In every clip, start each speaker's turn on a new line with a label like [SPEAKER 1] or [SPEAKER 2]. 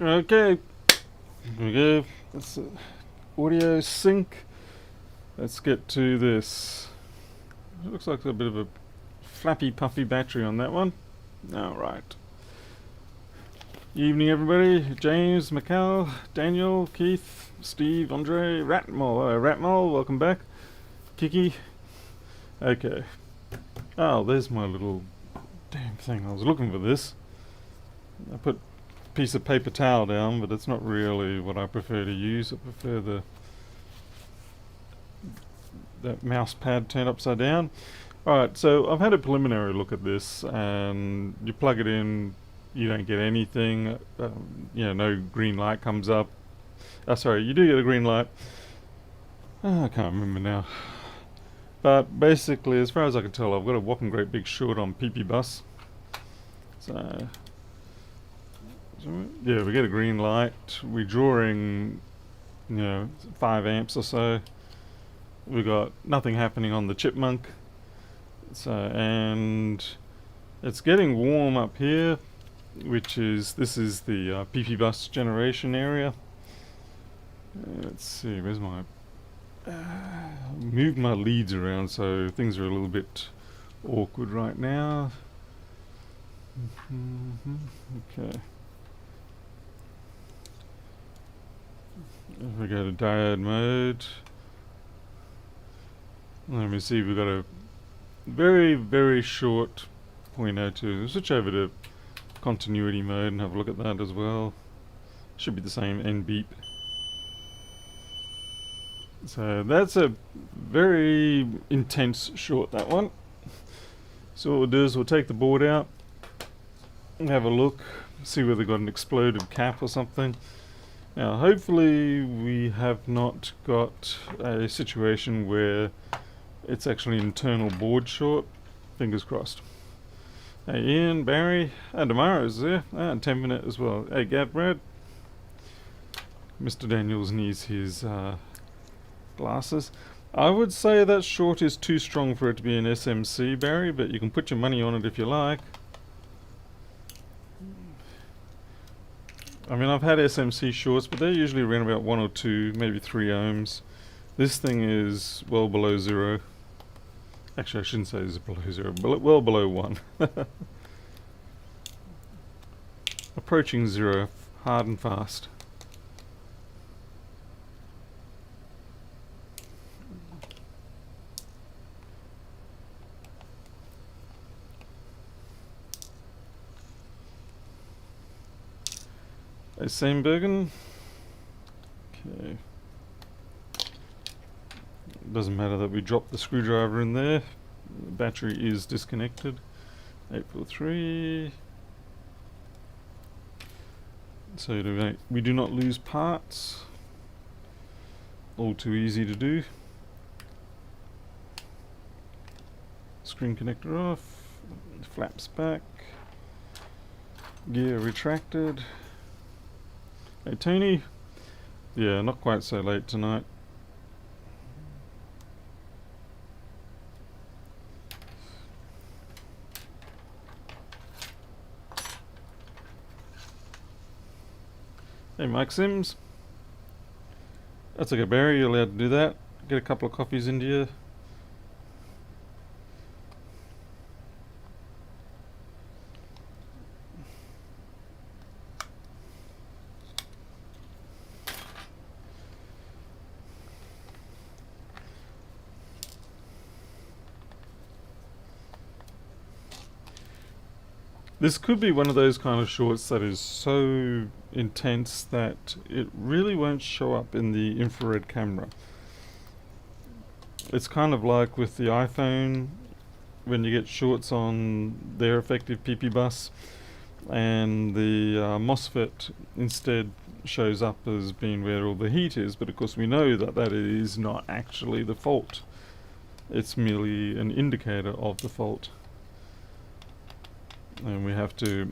[SPEAKER 1] Okay, here we go. That's audio sync. Let's get to this. It looks like a bit of a flappy puffy battery on that one. Alright. Evening everybody. James, Macau, Daniel, Keith, Steve, Andre, Ratmole. Ratmole, welcome back. Kiki. Okay. Oh, there's my little damn thing. I was looking for this. I put a piece of paper towel down, but it's not really what I prefer to use. I prefer that mouse pad turned upside down. Alright, so I've had a preliminary look at this, and you plug it in, you don't get anything. No green light comes up. Sorry, you do get a green light. I can't remember now. But basically, as far as I can tell, I've got a whopping great big short on PP bus. So yeah, we get a green light. We're drawing, 5 amps or so. We got nothing happening on the chipmunk. So, and it's getting warm up here, this is the PP bus generation area. Let's see, where's my moved my leads around, so things are a little bit awkward right now. Okay. If we go to diode mode, let me see, we've got a very, very short 0.02. Switch over to continuity mode and have a look at that as well. Should be the same N beep. So that's a very intense short, that one. So what we'll do is we'll take the board out and have a look, see whether they've got an exploded cap or something. Now hopefully we have not got a situation where it's actually an internal board short. Fingers crossed. Hey Ian, Barry, and Amara's there, and 10 minute as well. Hey Gav, Brad. Mr. Daniels needs his glasses. I would say that short is too strong for it to be an SMC, Barry, but you can put your money on it if you like. I mean, I've had SMC shorts, but they're usually around about 1 or 2, maybe 3 ohms. This thing is well below 0. Actually, I shouldn't say it's below 0, but well below 1. Approaching 0, hard and fast. Hey, Sandbergen. Okay. Doesn't matter that we dropped the screwdriver in there. The battery is disconnected. 843. So we do not lose parts. All too easy to do. Screen connector off. Flaps back. Gear retracted. Hey Tony. Yeah, not quite so late tonight. Hey Mike Sims. That's okay, Barry, you're allowed to do that. Get a couple of coffees into you. This could be one of those kind of shorts that is so intense that it really won't show up in the infrared camera. It's kind of like with the iPhone when you get shorts on their effective PP bus, and the MOSFET instead shows up as being where all the heat is, but of course we know that that is not actually the fault. It's merely an indicator of the fault. And we have to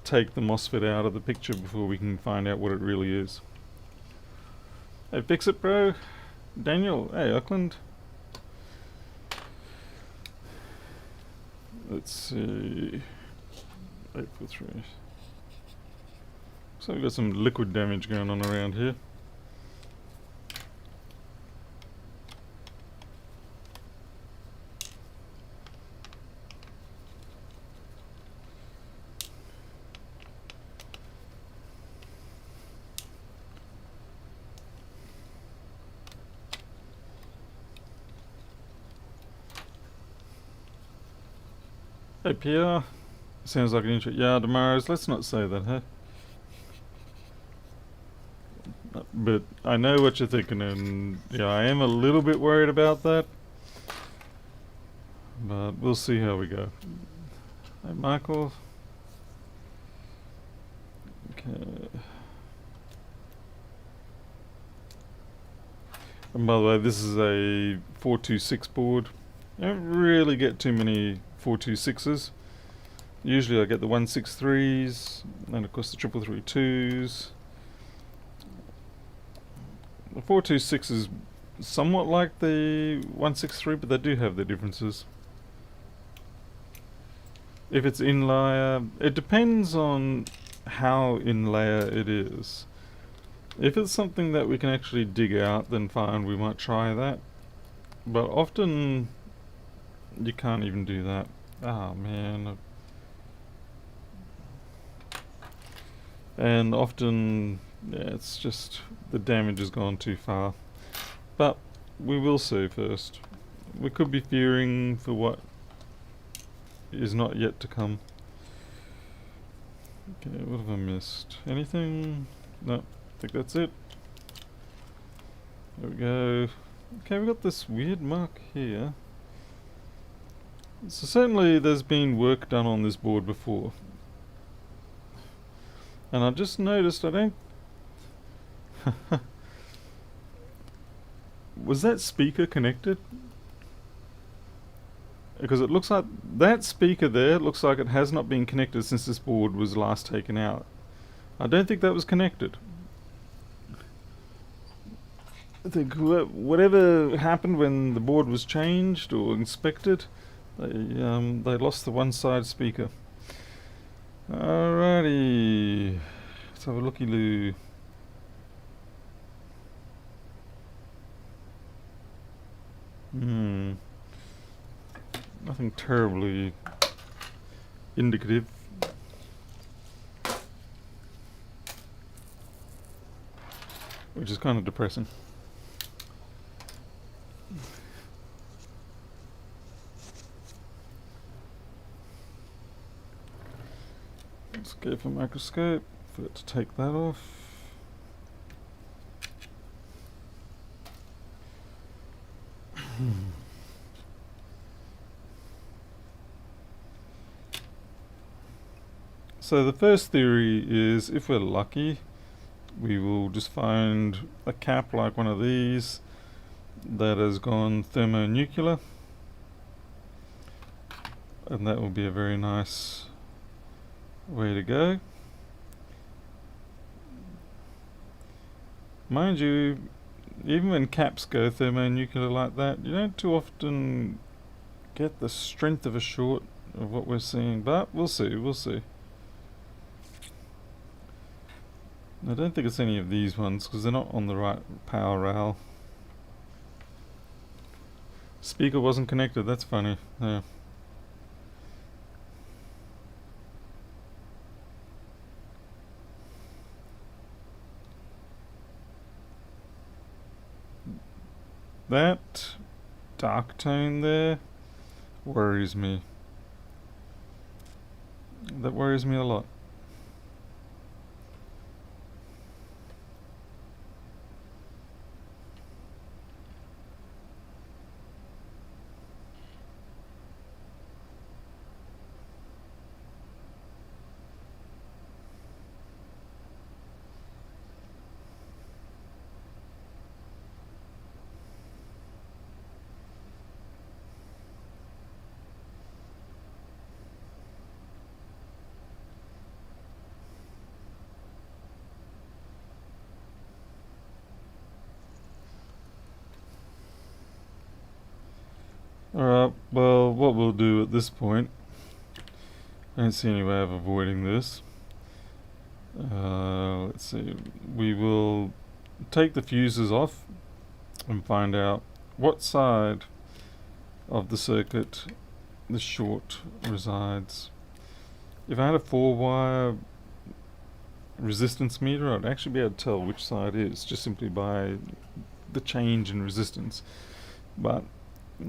[SPEAKER 1] take the MOSFET out of the picture before we can find out what it really is. Hey, fix it, bro. Daniel, hey, Auckland. Let's see. 843. Looks like we've got some liquid damage going on around here. Hey Pierre, sounds like an interesting. Yeah, Damaris, let's not say that, huh? But I know what you're thinking, and yeah, I am a little bit worried about that. But we'll see how we go. Hey Michael. Okay. And by the way, this is a 426 board. I don't really get too many 426s. Usually I get the 163s, and of course the 332s. The 426 is somewhat like the 163, but they do have their differences. If it's in layer, it depends on how in layer it is. If it's something that we can actually dig out, then fine, we might try that. But often you can't even do that. Ah, man. And often, yeah, it's just the damage has gone too far. But we will see first. We could be fearing for what is not yet to come. Okay, what have I missed? Anything? No, I think that's it. There we go. Okay, we've got this weird mark here. So certainly there's been work done on this board before. And I just noticed I don't... Was that speaker connected? Because it looks like that speaker there looks like it has not been connected since this board was last taken out. I don't think that was connected. I think whatever happened when the board was changed or inspected, they lost the one side speaker. Alrighty, let's have a looky-loo. Nothing terribly indicative. Which is kind of depressing. Let's go for microscope for it to take that off. So the first theory is, if we're lucky, we will just find a cap like one of these that has gone thermonuclear, and that will be a very nice way to go. Mind you, even when caps go thermonuclear like that, you don't too often get the strength of a short of what we're seeing, but we'll see. I don't think it's any of these ones because they're not on the right power rail. Speaker wasn't connected, that's funny. Yeah. That dark tone there worries me. That worries me a lot. Alright, well, what we'll do at this point, I don't see any way of avoiding this, Let's see, we will take the fuses off and find out what side of the circuit the short resides. If I had a 4-wire resistance meter, I'd actually be able to tell which side it is just simply by the change in resistance, but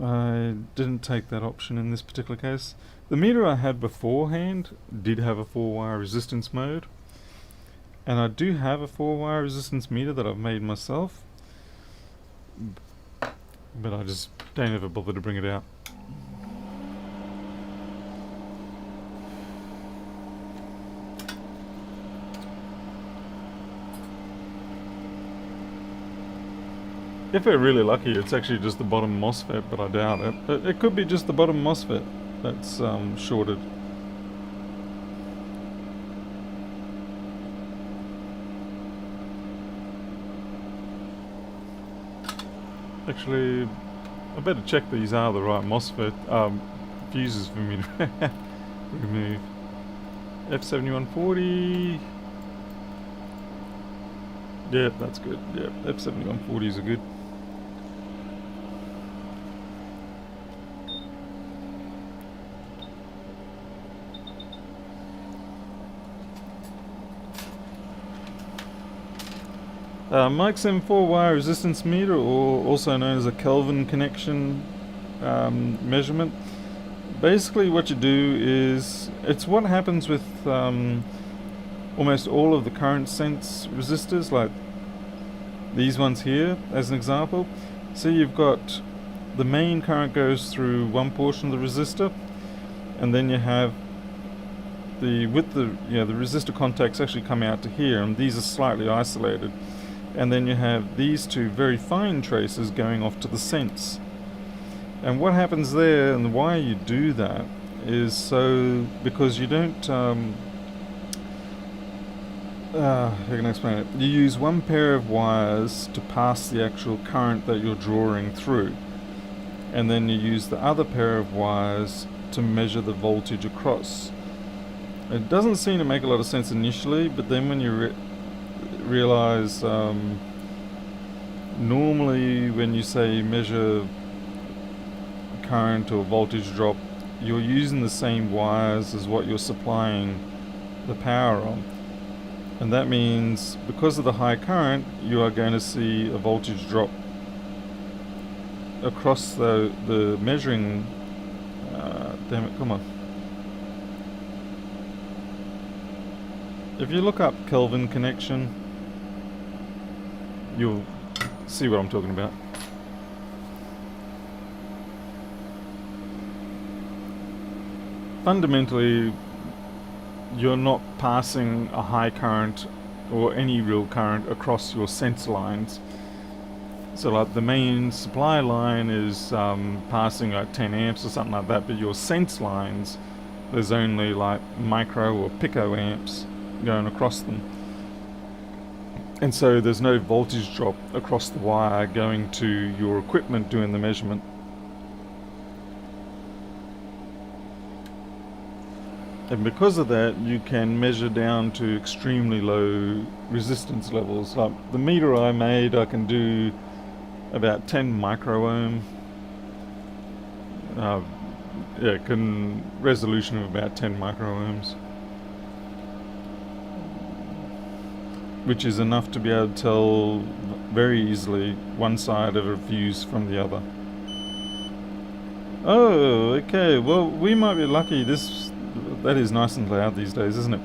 [SPEAKER 1] I didn't take that option in this particular case. The meter I had beforehand did have a 4-wire resistance mode, and I do have a 4-wire resistance meter that I've made myself, but I just don't ever bother to bring it out. If we're really lucky, it's actually just the bottom MOSFET, but I doubt it. It could be just the bottom MOSFET that's shorted. Actually, I better check these are the right MOSFET fuses for me to remove. F7140. Yep, that's good. Yep, F7140s are good. Mike's M4-wire resistance meter, or also known as a Kelvin connection measurement. Basically what you do is, it's what happens with almost all of the current sense resistors, like these ones here as an example. So you've got the main current goes through one portion of the resistor, and then you have the resistor contacts actually come out to here, and these are slightly isolated. And then you have these two very fine traces going off to the sense. And what happens there, and why you do that, is so because you don't how can I explain it? You use one pair of wires to pass the actual current that you're drawing through, and then you use the other pair of wires to measure the voltage across. It doesn't seem to make a lot of sense initially, but then when you realize normally when you say measure current or voltage drop, you're using the same wires as what you're supplying the power on, and that means because of the high current you are going to see a voltage drop across the measuring damn it, come on. If you look up Kelvin connection, you'll see what I'm talking about. Fundamentally, you're not passing a high current or any real current across your sense lines. So like the main supply line is passing like 10 amps or something like that, but your sense lines, there's only like micro or pico amps going across them. And so there's no voltage drop across the wire going to your equipment doing the measurement. And because of that, you can measure down to extremely low resistance levels. Like the meter I made, I can do about 10 micro ohm. Resolution of about 10 micro ohms. Which is enough to be able to tell very easily one side of a fuse from the other. Oh, okay, well we might be lucky. That is nice and loud these days, isn't it?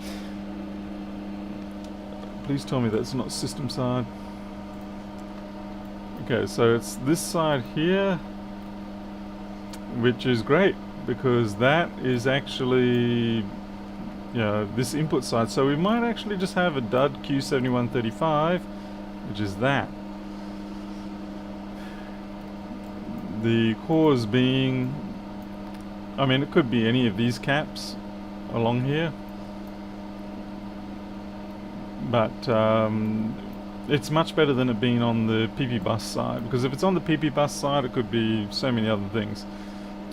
[SPEAKER 1] Please tell me that's not system side. Okay, so it's this side here, which is great because that is actually this input side. So we might actually just have a dud Q7135, which is that. The cause being, I mean, it could be any of these caps along here, but it's much better than it being on the PP bus side, because if it's on the PP bus side it could be so many other things.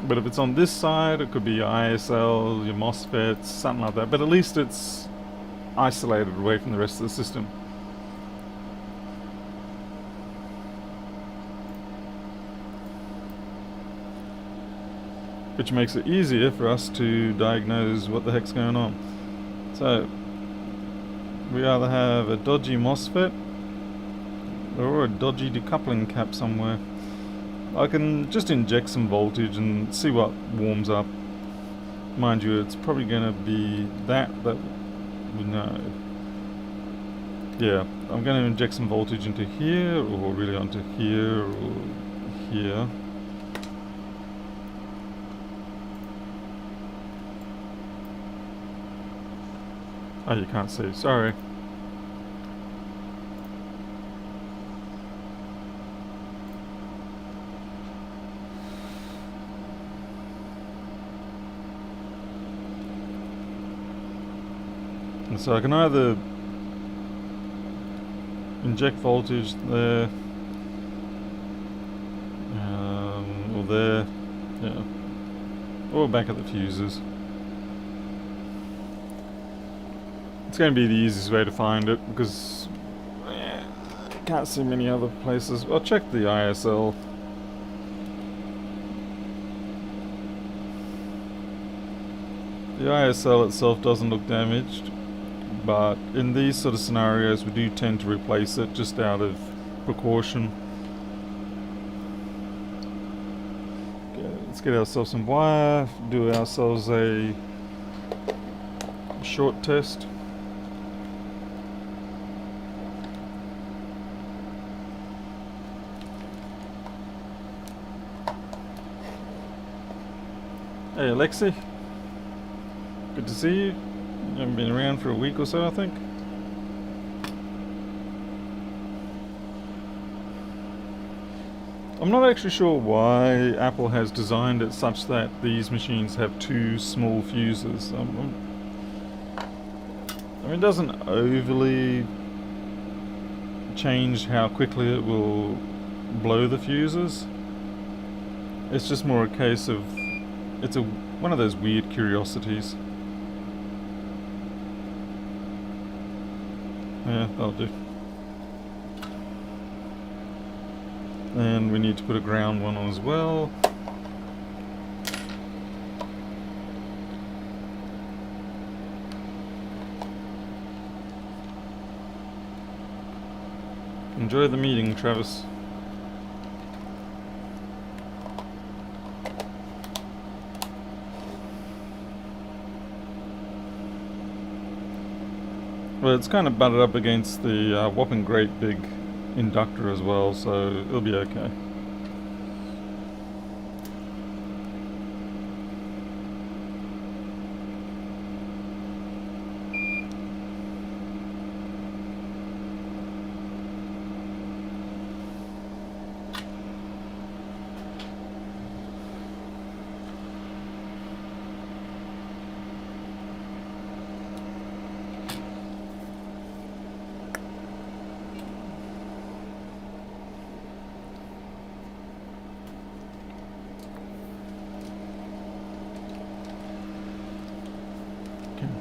[SPEAKER 1] But if it's on this side, it could be your ISL, your MOSFETs, something like that. But at least it's isolated away from the rest of the system. Which makes it easier for us to diagnose what the heck's going on. So, we either have a dodgy MOSFET or a dodgy decoupling cap somewhere. I can just inject some voltage and see what warms up. Mind you, it's probably going to be that we know. Yeah, I'm going to inject some voltage into here, or really onto here, or here. Oh, you can't see, sorry. And so I can either inject voltage there, or there, yeah, or back at the fuses. It's going to be the easiest way to find it because I can't see many other places. I'll check the ISL. The ISL itself doesn't look damaged, but in these sort of scenarios we do tend to replace it just out of precaution. Okay, let's get ourselves some wire, do ourselves a short test. Hey Alexi, good to see you. You haven't been around for a week or so, I think. I'm not actually sure why Apple has designed it such that these machines have two small fuses. I mean, it doesn't overly change how quickly it will blow the fuses. It's just more a case of it's one of those weird curiosities. Yeah, that'll do. And we need to put a ground one on as well. Enjoy the meeting, Travis. Well, it's kind of butted up against the whopping great big inductor as well, so it'll be okay.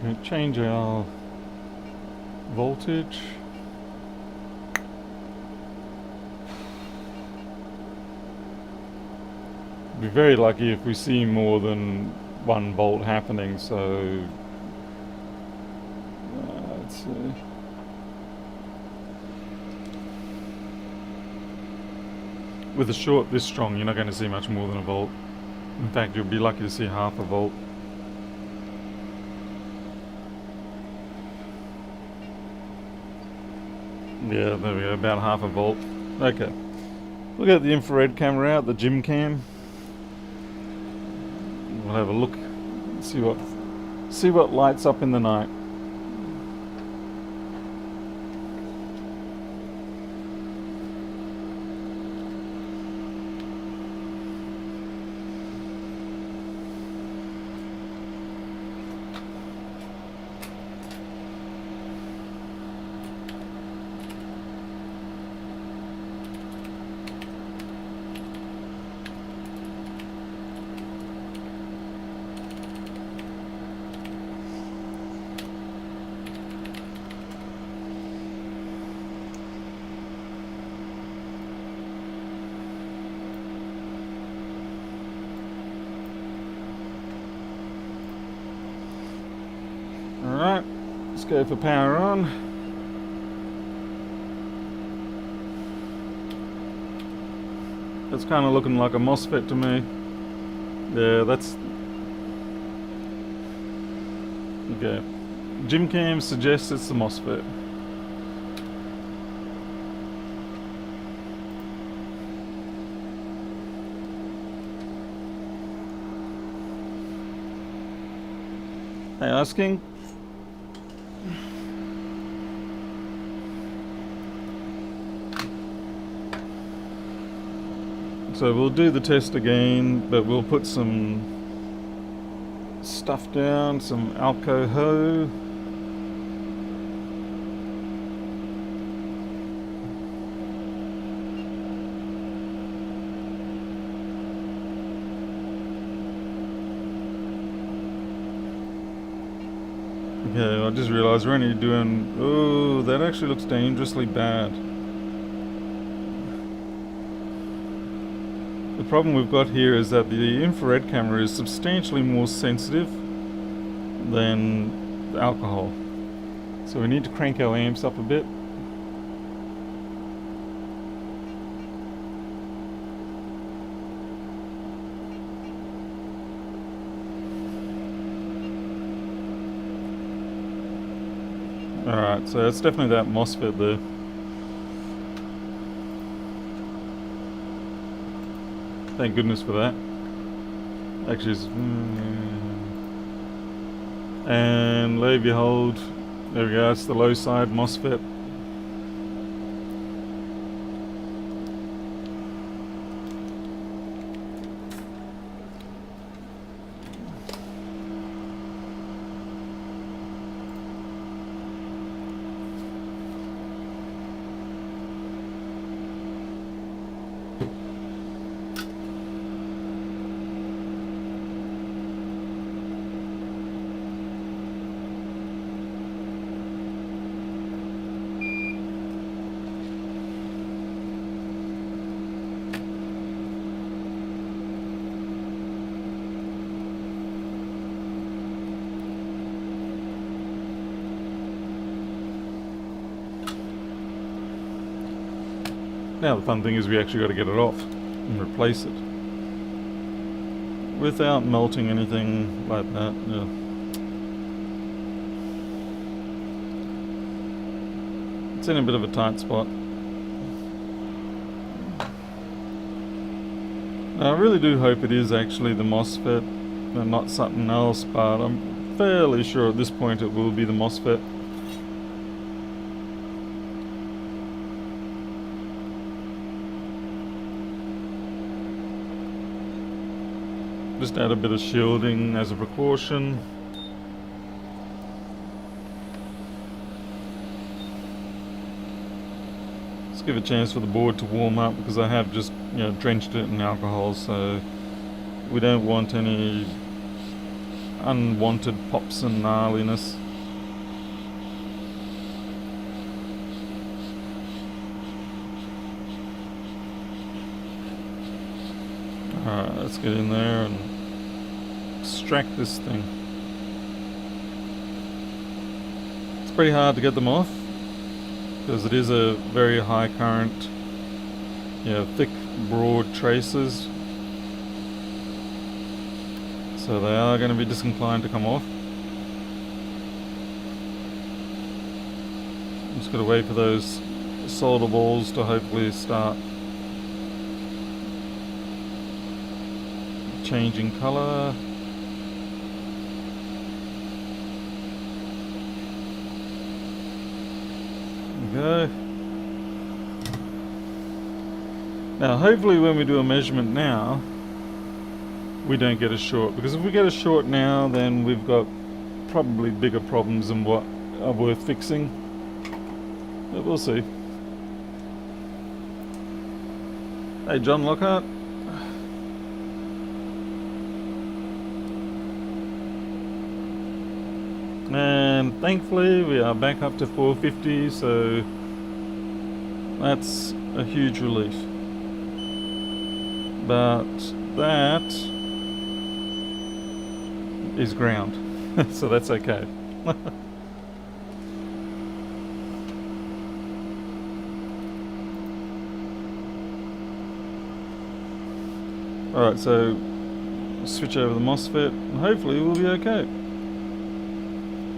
[SPEAKER 1] Okay, change our voltage. Be very lucky if we see more than 1 volt happening, so let's see. With a short this strong, you're not going to see much more than a volt. In fact, you'll be lucky to see half a volt. Yeah, there we go, about half a volt. Okay. We'll get the infrared camera out, the gym cam. We'll have a look, see what lights up in the night. Alright, let's go for power on. That's kind of looking like a MOSFET to me. Yeah, that's... Okay. GymCam suggests it's the MOSFET. Hey, asking? So we'll do the test again, but we'll put some stuff down, some alcohol. Okay, I just realised we're only doing... Oh, that actually looks dangerously bad. The problem we've got here is that the infrared camera is substantially more sensitive than the alcohol. So we need to crank our amps up a bit. Alright, so it's definitely that MOSFET there. Thank goodness for that. Actually, and lo and behold, there we go, it's the low side MOSFET. Now the fun thing is we actually got to get it off and replace it without melting anything like that. Yeah. It's in a bit of a tight spot. Now, I really do hope it is actually the MOSFET and not something else, but I'm fairly sure at this point it will be the MOSFET. Just add a bit of shielding as a precaution. Let's give a chance for the board to warm up because I have just, drenched it in alcohol, so we don't want any unwanted pops and gnarliness. Alright, let's get in there and extract this thing. It's pretty hard to get them off because it is a very high current, thick, broad traces. So they are going to be disinclined to come off. Just got to wait for those solder balls to hopefully start changing colour. There we go. Now hopefully when we do a measurement now we don't get a short, because if we get a short now then we've got probably bigger problems than what are worth fixing, but we'll see. Hey John Lockhart. And thankfully we are back up to 450, so that's a huge relief. But that is ground, so that's okay. Alright, so switch over the MOSFET and hopefully we'll be okay.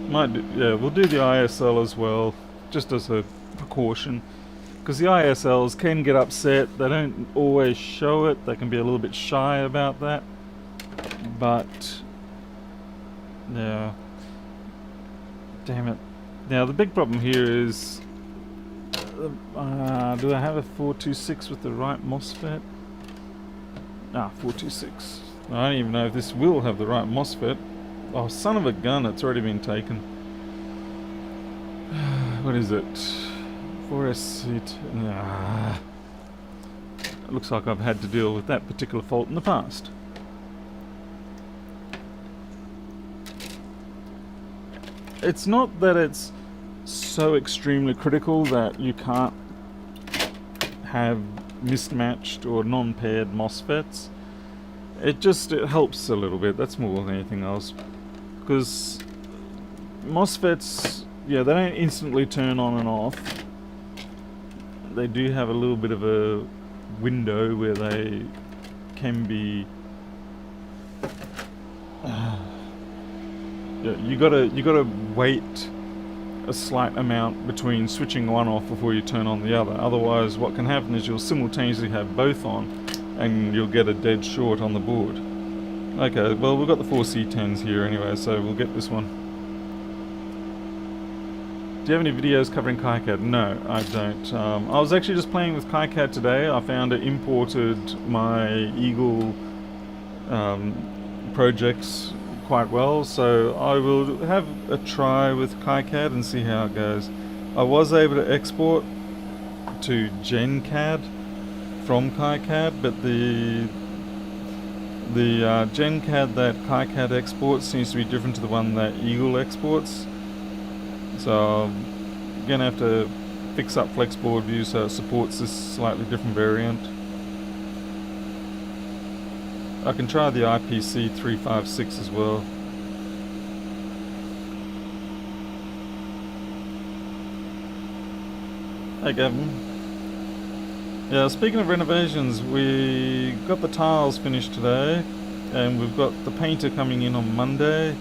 [SPEAKER 1] We'll do the ISL as well, just as a precaution. Because the ISLs can get upset, they don't always show it, they can be a little bit shy about that. But, yeah. Damn it. Now the big problem here is, do I have a 426 with the right MOSFET? 426. I don't even know if this will have the right MOSFET. Oh, son of a gun, it's already been taken. What is it? 4SC. It looks like I've had to deal with that particular fault in the past. It's not that it's so extremely critical that you can't have mismatched or non-paired MOSFETs. It helps a little bit, that's more than anything else. Because MOSFETs, they don't instantly turn on and off. They do have a little bit of a window where they can be... you gotta wait a slight amount between switching one off before you turn on the other. Otherwise, what can happen is you'll simultaneously have both on, and you'll get a dead short on the board. Okay, well we've got the 4C10s here anyway, so we'll get this one. Do you have any videos covering KiCad? No, I don't. I was actually just playing with KiCad today. I found it imported my Eagle projects quite well, so I will have a try with KiCad and see how it goes. I was able to export to GenCAD from KiCad, but the GenCAD that KiCad exports seems to be different to the one that Eagle exports. So I'm gonna have to fix up Flexboard View so it supports this slightly different variant. I can try the IPC 356 as well. Hey Gavin. Yeah, speaking of renovations, we got the tiles finished today, and we've got the painter coming in on Monday.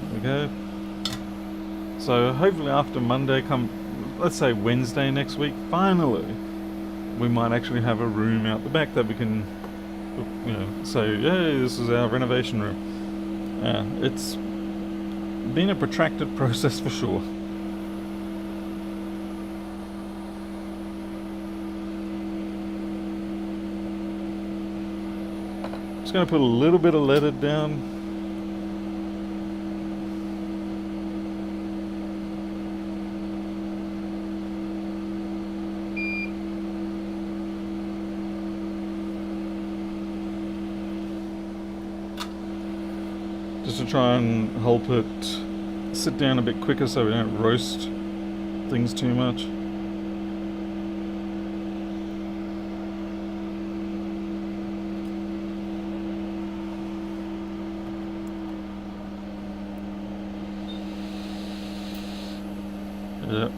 [SPEAKER 1] There we go. So hopefully after Monday, let's say Wednesday next week, finally, we might actually have a room out the back that we can, say, yeah, this is our renovation room. Yeah, it's been a protracted process for sure. Just going to put a little bit of leaded down. Just to try and help it sit down a bit quicker so we don't roast things too much. Yep.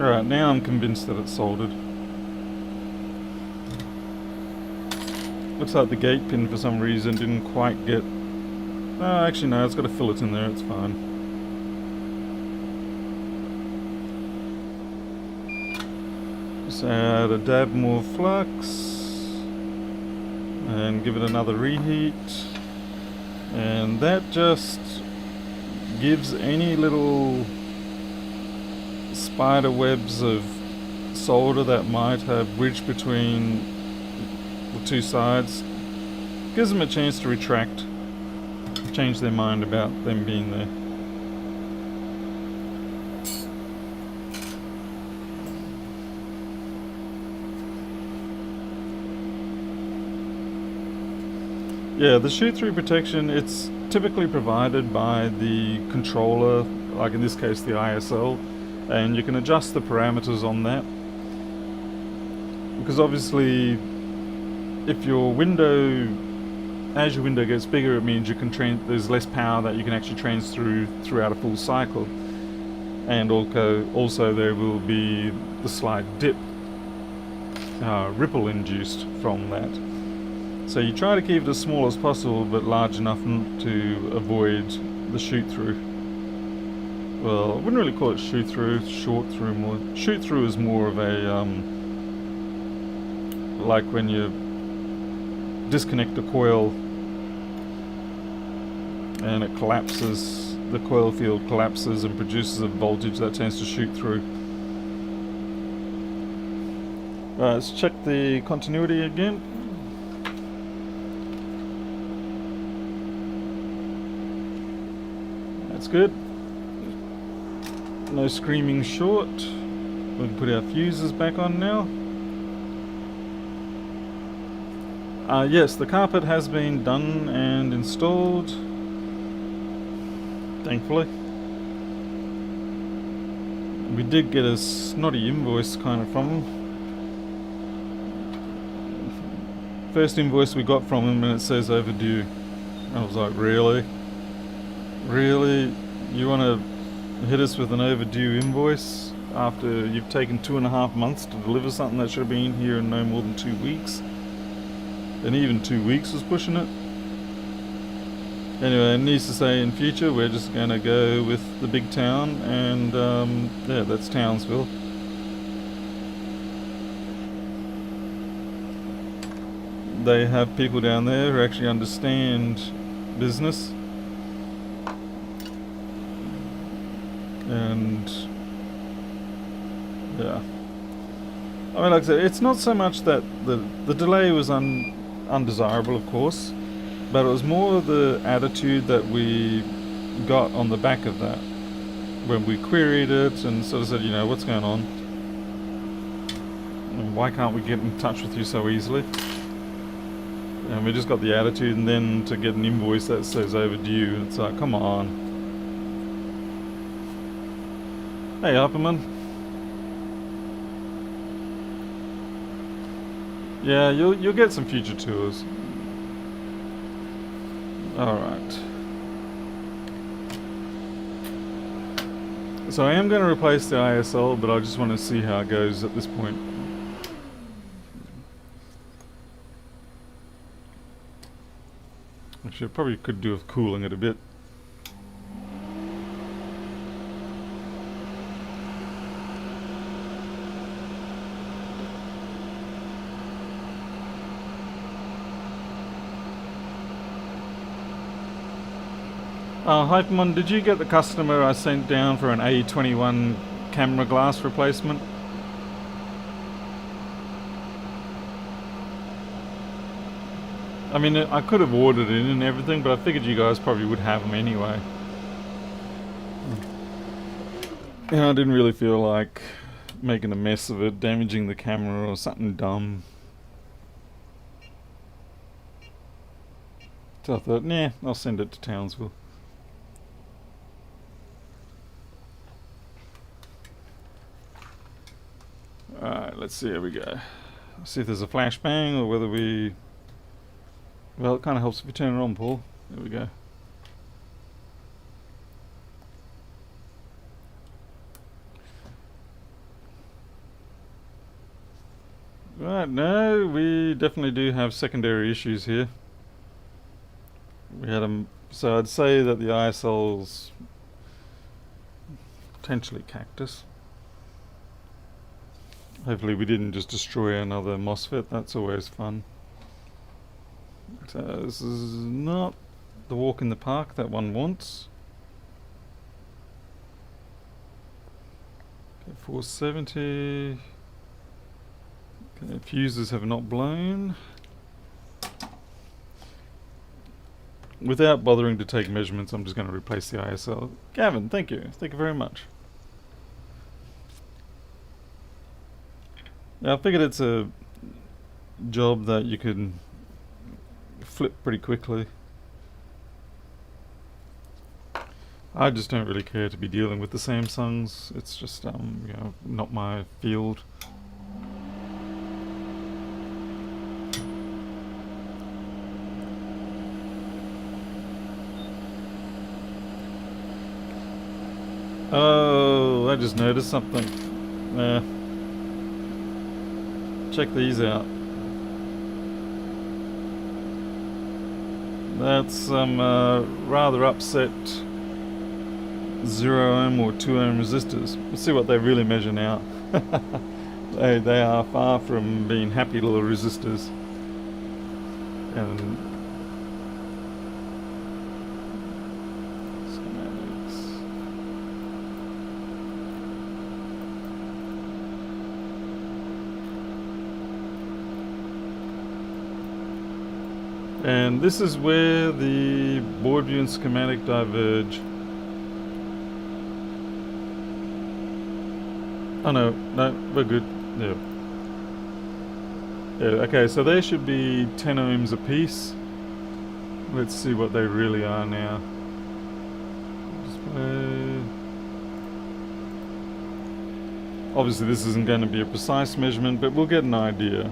[SPEAKER 1] Alright, now I'm convinced that it's soldered. Looks like the gate pin for some reason didn't quite get... Oh, actually no, it's got a fillet in there, it's fine. Just add a dab more flux. And give it another reheat. And that just gives any little spider webs of solder that might have bridged between the two sides, gives them a chance to retract, change their mind about them being there. Yeah, the shoot-through protection, it's typically provided by the controller, like in this case the ISL, and you can adjust the parameters on that. Because obviously, if your window, as your window gets bigger, it means you can there's less power that you can actually trans throughout a full cycle. And also there will be the slight dip, ripple induced from that. So you try to keep it as small as possible, but large enough to avoid the shoot-through. Well, I wouldn't really call it shoot-through, short-through more. Shoot-through is more of a, like when you disconnect a coil and it collapses, the coil field collapses and produces a voltage that tends to shoot through. Let's check the continuity again. That's good. No screaming short. We can put our fuses back on now. Yes, the carpet has been done and installed, thankfully. We did get a snotty invoice kind of from them. First invoice we got from them and it says overdue. I was like, really? Really? You want to hit us with an overdue invoice after you've taken 2.5 months to deliver something that should have been here in no more than 2 weeks? And even 2 weeks was pushing it. Anyway, needless to say, in future we're just going to go with the big town, and yeah, that's Townsville. They have people down there who actually understand business. And yeah, I mean, like I said, it's not so much that the delay was undesirable, of course, but it was more the attitude that we got on the back of that when we queried it and sort of said, you know, what's going on? And why can't we get in touch with you so easily? And we just got the attitude, and then to get an invoice that says overdue, it's like, come on. Hey, Upperman. Yeah, you'll get some future tours. Alright. So I am going to replace the ISL, but I just want to see how it goes at this point. Actually, I probably could do with cooling it a bit. Hypermon, did you get the customer I sent down for an A21 camera glass replacement? I mean, I could have ordered it and everything, but I figured you guys probably would have them anyway. Yeah, I didn't really feel like making a mess of it, damaging the camera or something dumb. So I thought, nah, I'll send it to Townsville. Alright, let's see, here we go. See if there's a flashbang or whether we... Well, it kind of helps if we turn it on, Paul. There we go. Right, no, we definitely do have secondary issues here. We had them, so I'd say that the ISL's potentially cactus. Hopefully we didn't just destroy another MOSFET, that's always fun. So this is not the walk in the park that one wants. Okay, 470. Okay, fuses have not blown. without bothering to take measurements, I'm just going to replace the ISL. Gavin, thank you. Thank you very much. Now, I figured it's a job that you can flip pretty quickly. I just don't really care to be dealing with the Samsungs. It's just, not my field. Oh, I just noticed something. Check these out. That's some rather upset 0 ohm or 2 ohm resistors. Let's see what they really measure now. They are far from being happy little resistors. And And this is where the board view and schematic diverge. Oh no, we're good. Yeah. Yeah, okay, so they should be 10 ohms a piece. Let's see what they really are now. Display. Obviously this isn't going to be a precise measurement, but we'll get an idea.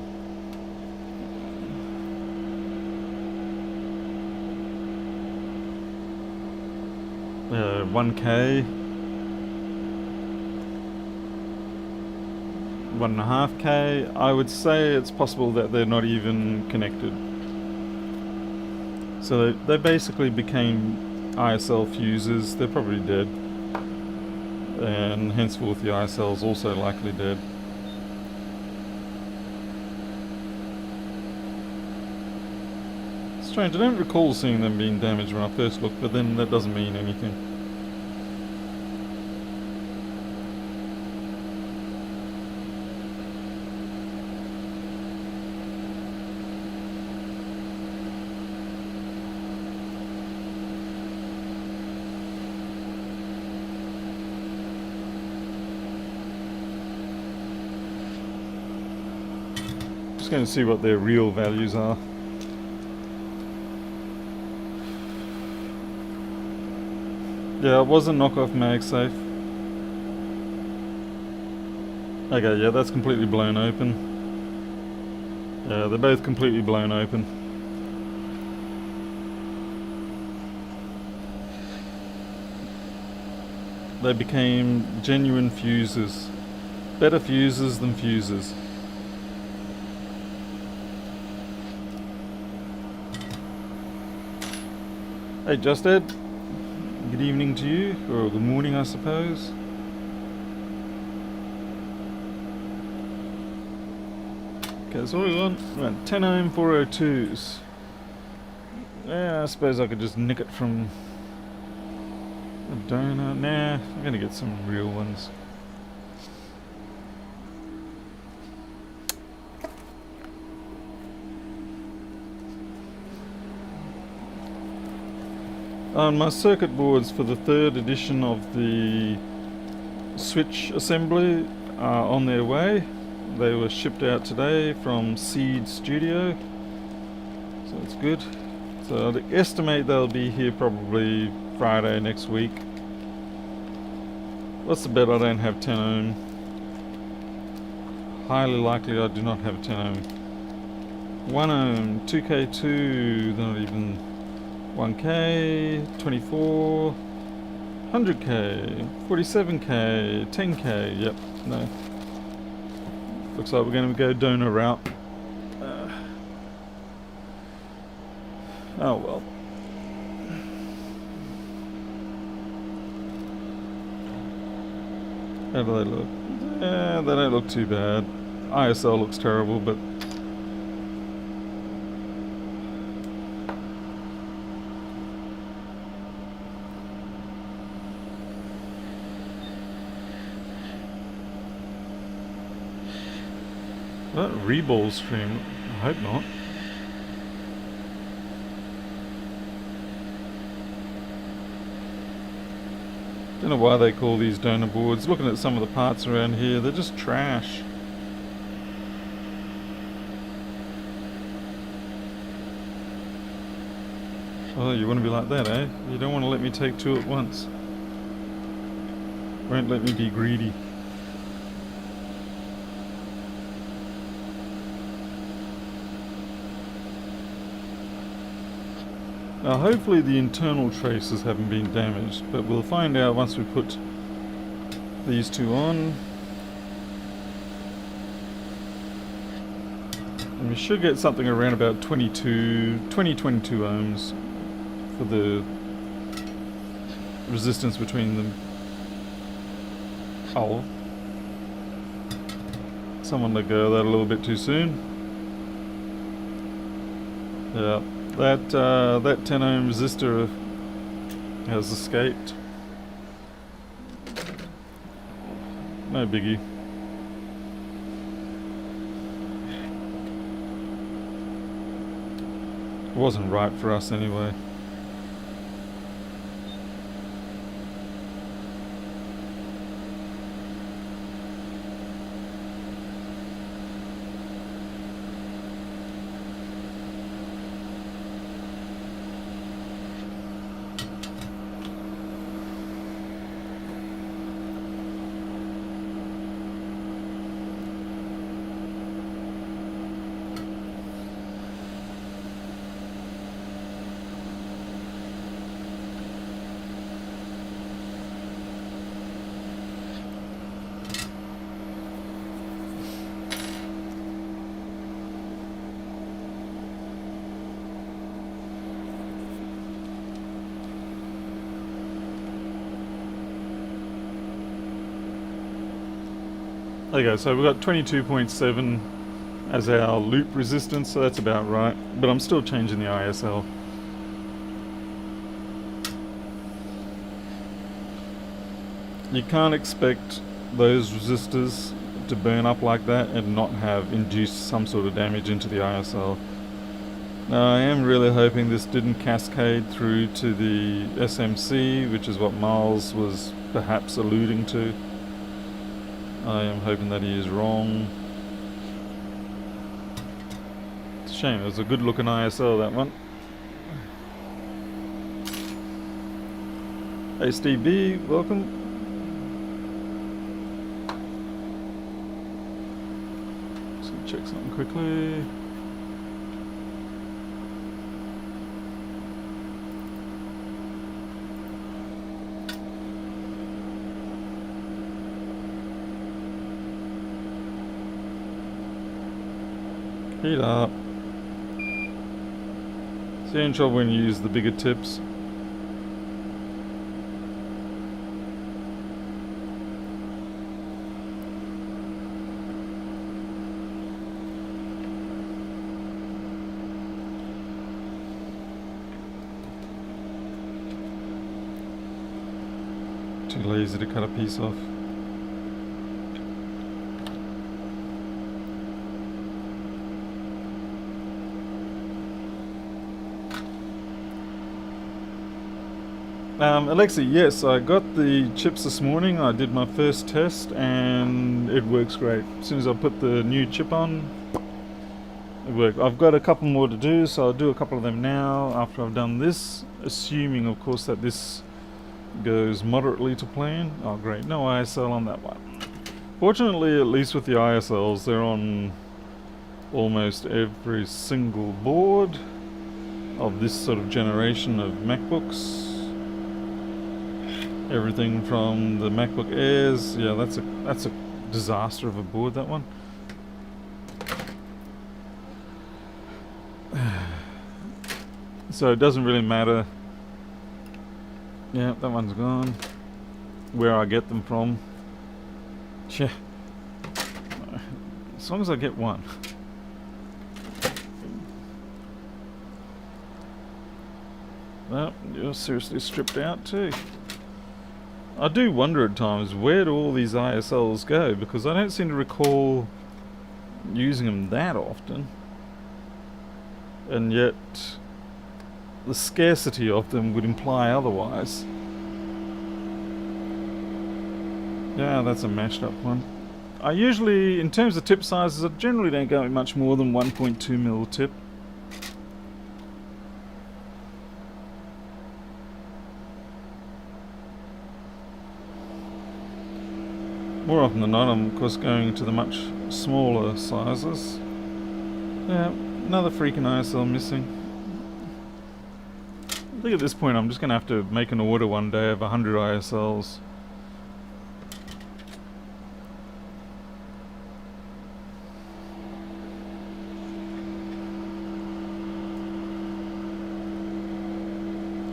[SPEAKER 1] 1K, 1.5K. I would say it's possible that they're not even connected. So they basically became ISL fuses. They're probably dead, and henceforth the ISL is also likely dead. Strange, I don't recall seeing them being damaged when I first looked, but then that doesn't mean anything. Just going to see what their real values are. Yeah, it was a knockoff MagSafe. Okay, yeah, that's completely blown open. Yeah, they're both completely blown open. They became genuine fuses. Better fuses than fuses. Hey, Just Ed. Good evening to you, or good morning, I suppose. Okay, so what do we want? We want 10 ohm 402s. Yeah, I suppose I could just nick it from a donor. Nah, I'm gonna get some real ones. My circuit boards for the 3rd edition of the switch assembly are on their way. They were shipped out today from Seed Studio, so it's good. So I'd estimate they'll be here probably Friday next week. What's the bet I don't have 10 ohm? Highly likely I do not have 10 ohm. 1 ohm, 2K2, they're not even 1K, 24, 100K, 47K, 10K, yep, no. Looks like we're going to go donor route. Oh well. How do they look? Yeah, they don't look too bad. ISL looks terrible, but that reball stream, I hope not. Don't know why they call these donor boards. Looking at some of the parts around here, they're just trash. Oh, you want to be like that, eh? You don't want to let me take two at once. Won't let me be greedy. Now hopefully the internal traces haven't been damaged, but we'll find out once we put these two on. And we should get something around about 22 ohms for the resistance between them. Oh. Someone let go of that a little bit too soon. Yeah, that 10 ohm resistor has escaped. No biggie. It wasn't right for us anyway. There you go, so we've got 22.7 as our loop resistance, so that's about right. But I'm still changing the ISL. You can't expect those resistors to burn up like that and not have induced some sort of damage into the ISL. Now I am really hoping this didn't cascade through to the SMC, which is what Miles was perhaps alluding to. I am hoping that he is wrong. It's a shame, it was a good looking ISL, that one. HDB, welcome. Just gonna check something quickly. Heat up. So you're in trouble when you use the bigger tips. Too lazy to cut a piece off. Alexa, yes, I got the chips this morning. I did my first test and it works great. As soon as I put the new chip on, it worked. I've got a couple more to do, so I'll do a couple of them now after I've done this, assuming of course that this goes moderately to plan. Oh great, no ISL on that one. Fortunately, at least with the ISLs, they're on almost every single board of this sort of generation of MacBooks. Everything from the MacBook Airs, yeah, that's a disaster of a board, that one. So it doesn't really matter. Yeah, that one's gone. Where I get them from. Yeah. As long as I get one. Well, you're seriously stripped out too. I do wonder at times, where do all these ISLs go? Because I don't seem to recall using them that often. And yet, the scarcity of them would imply otherwise. Yeah, that's a mashed up one. I usually, in terms of tip sizes, I generally don't go much more than 1.2mm tip. More often than not, I'm of course going to the much smaller sizes. Yeah, another freaking ISL missing. I think at this point I'm just going to have to make an order one day of 100 ISLs.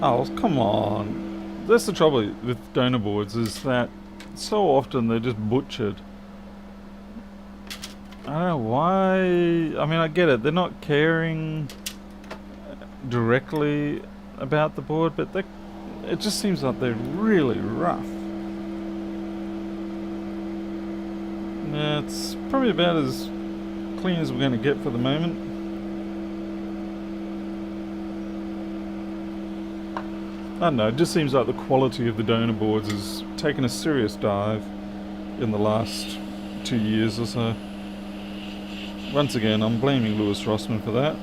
[SPEAKER 1] Oh, come on. That's the trouble with donor boards, is that so often they're just butchered. I don't know why. I mean, I get it. They're not caring directly about the board, but it just seems like they're really rough. Yeah, it's probably about as clean as we're going to get for the moment. I don't know, it just seems like the quality of the donor boards has taken a serious dive in the last 2 years or so. Once again, I'm blaming Lewis Rossman for that.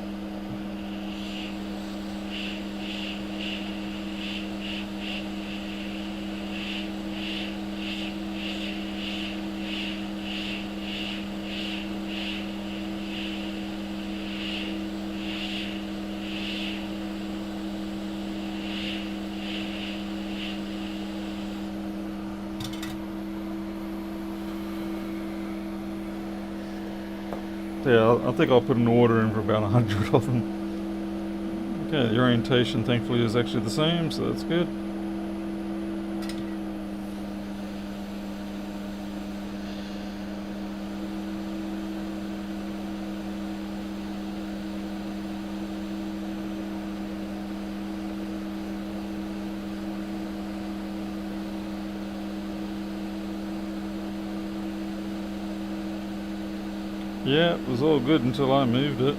[SPEAKER 1] Yeah, I think I'll put an order in for about 100 of them. Okay, the orientation thankfully is actually the same, so that's good. Yeah, it was all good until I moved it.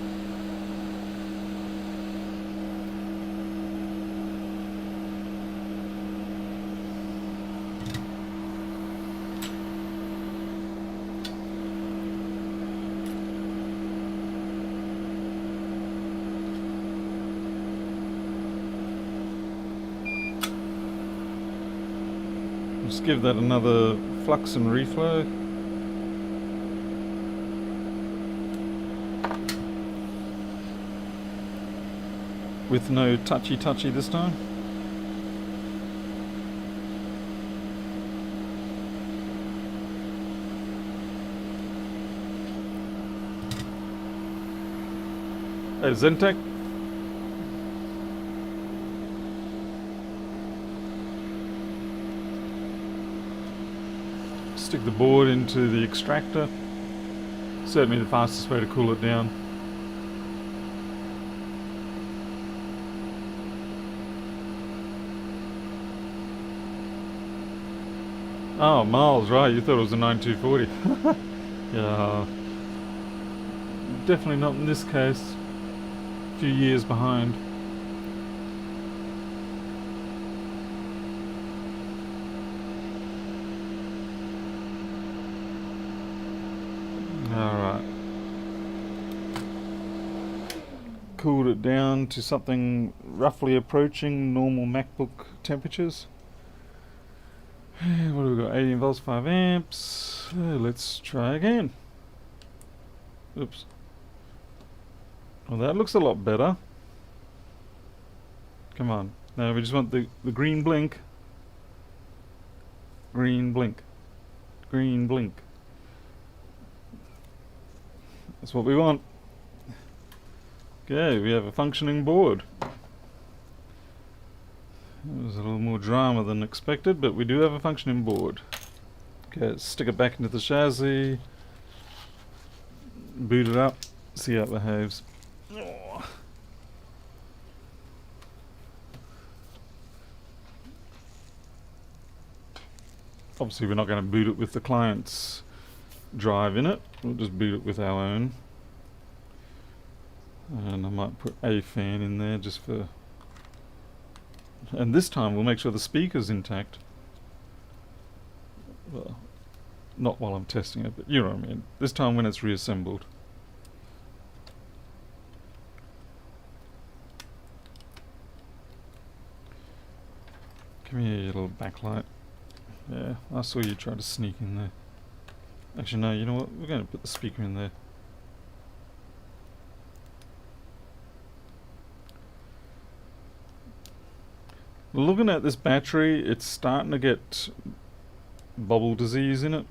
[SPEAKER 1] Just give that another flux and reflow. With no touchy this time. Hey, Zentech. Stick the board into the extractor. Certainly the fastest way to cool it down. Oh, Miles, right, you thought it was a 9240. Yeah. Definitely not in this case. A few years behind. Alright. Cooled it down to something roughly approaching normal MacBook temperatures. What have we got? 18 volts, 5 amps. Let's try again. Oops. Well, that looks a lot better. Come on. Now we just want the green blink. Green blink. Green blink. That's what we want. Okay, we have a functioning board. It was a little more drama than expected, but we do have a functioning board. Okay, let's stick it back into the chassis. Boot it up. See how it behaves. Oh. Obviously we're not going to boot it with the client's drive in it. We'll just boot it with our own. And I might put a fan in there just for... And this time we'll make sure the speaker's intact. Well, Not while I'm testing it, but you know what I mean. This time when it's reassembled. Come here, you little backlight. Yeah, I saw you try to sneak in there. Actually, no, you know what? We're going to put the speaker in there. Looking at this battery, it's starting to get bubble disease in it,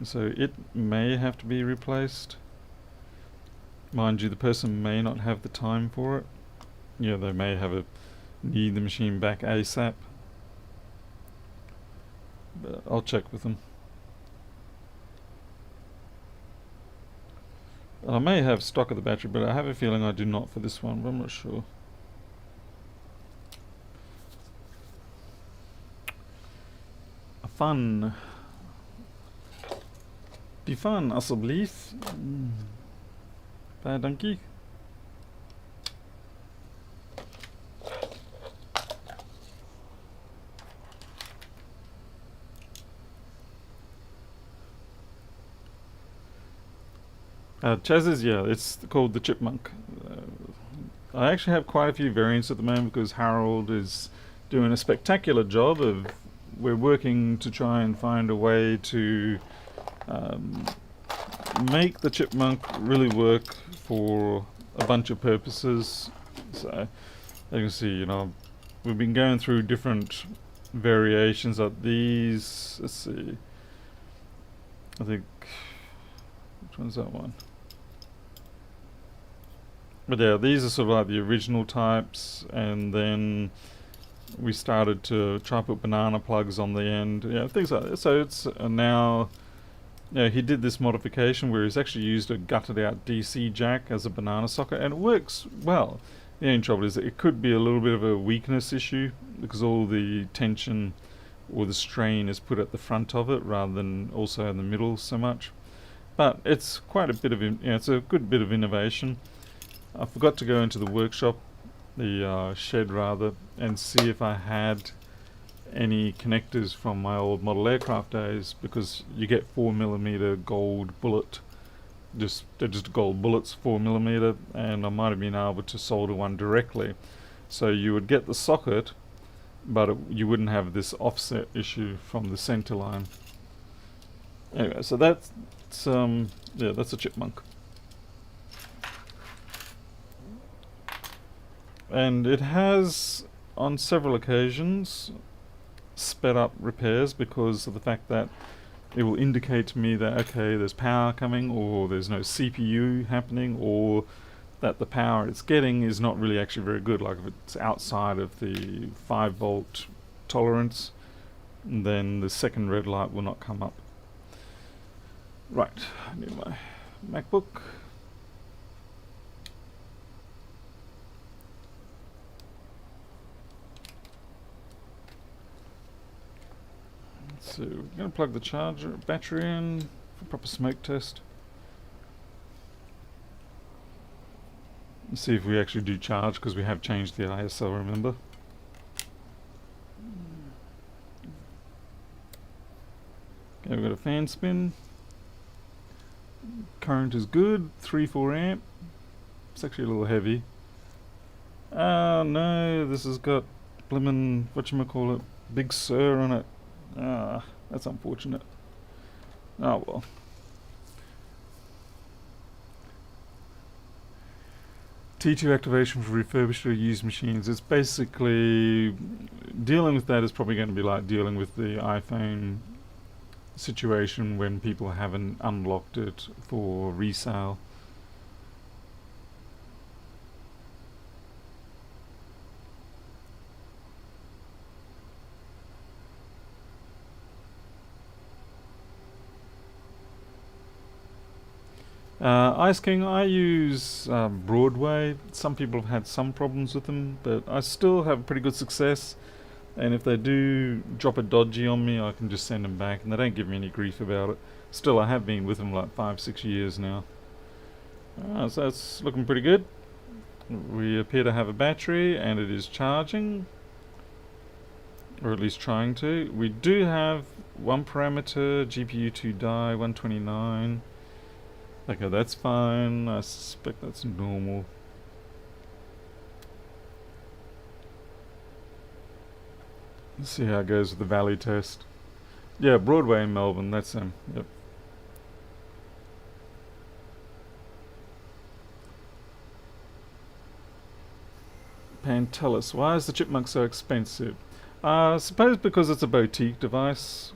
[SPEAKER 1] so it may have to be replaced. Mind you, the person may not have the time for it. Yeah, they may need the machine back ASAP. But I'll check with them. I may have stock of the battery, but I have a feeling I do not for this one, but I'm not sure. Fun. Die fun, alsjeblieft. Dankie. Chaz's, yeah, it's called the Chipmunk. I actually have quite a few variants at the moment because Harold is doing a spectacular job of. We're working to try and find a way to make the Chipmunk really work for a bunch of purposes. So, you can see, you know, we've been going through different variations of these. Let's see. I think, which one's that one? But yeah, these are sort of like the original types, and then we started to try to put banana plugs on the end, yeah, things like that. So it's now, yeah, he did this modification where he's actually used a gutted out DC jack as a banana socket, and it works well. The only trouble is that it could be a little bit of a weakness issue because all the tension or the strain is put at the front of it rather than also in the middle so much. But it's quite a bit of, it's a good bit of innovation. I forgot to go into the workshop, the shed rather, and see if I had any connectors from my old model aircraft days, because you get 4mm gold bullet, they're just gold bullets, 4mm, and I might have been able to solder one directly, so you would get the socket, but you wouldn't have this offset issue from the center line. Anyway, so that's yeah, that's a Chipmunk. And it has, on several occasions, sped up repairs because of the fact that it will indicate to me that, okay, there's power coming, or there's no CPU happening, or that the power it's getting is not really actually very good. Like if it's outside of the 5-volt tolerance, then the second red light will not come up. Right, I need my MacBook. So we're going to plug the battery in for proper smoke test. Let's see if we actually do charge, because we have changed the ISO, remember? Okay, we've got a fan spin. Current is good, 3-4 amp. It's actually a little heavy. Oh no, this has got blimmin', whatchamacallit, Big Sur on it. Ah, that's unfortunate. Oh well. T2 activation for refurbished or used machines. It's basically, dealing with that is probably going to be like dealing with the iPhone situation when people haven't unlocked it for resale. Ice King, I use Broadway. Some people have had some problems with them, but I still have pretty good success. And if they do drop a dodgy on me, I can just send them back, and they don't give me any grief about it. Still, I have been with them like 5-6 years now. So that's looking pretty good. We appear to have a battery, and it is charging. or at least trying to. We do have one parameter, GPU 2 die, 129. Okay, that's fine. I suspect that's normal. Let's see how it goes with the Valley test. Yeah, Broadway in Melbourne, that's him. Yep. Pantelis, why is the chipmunk so expensive? I suppose because it's a boutique device.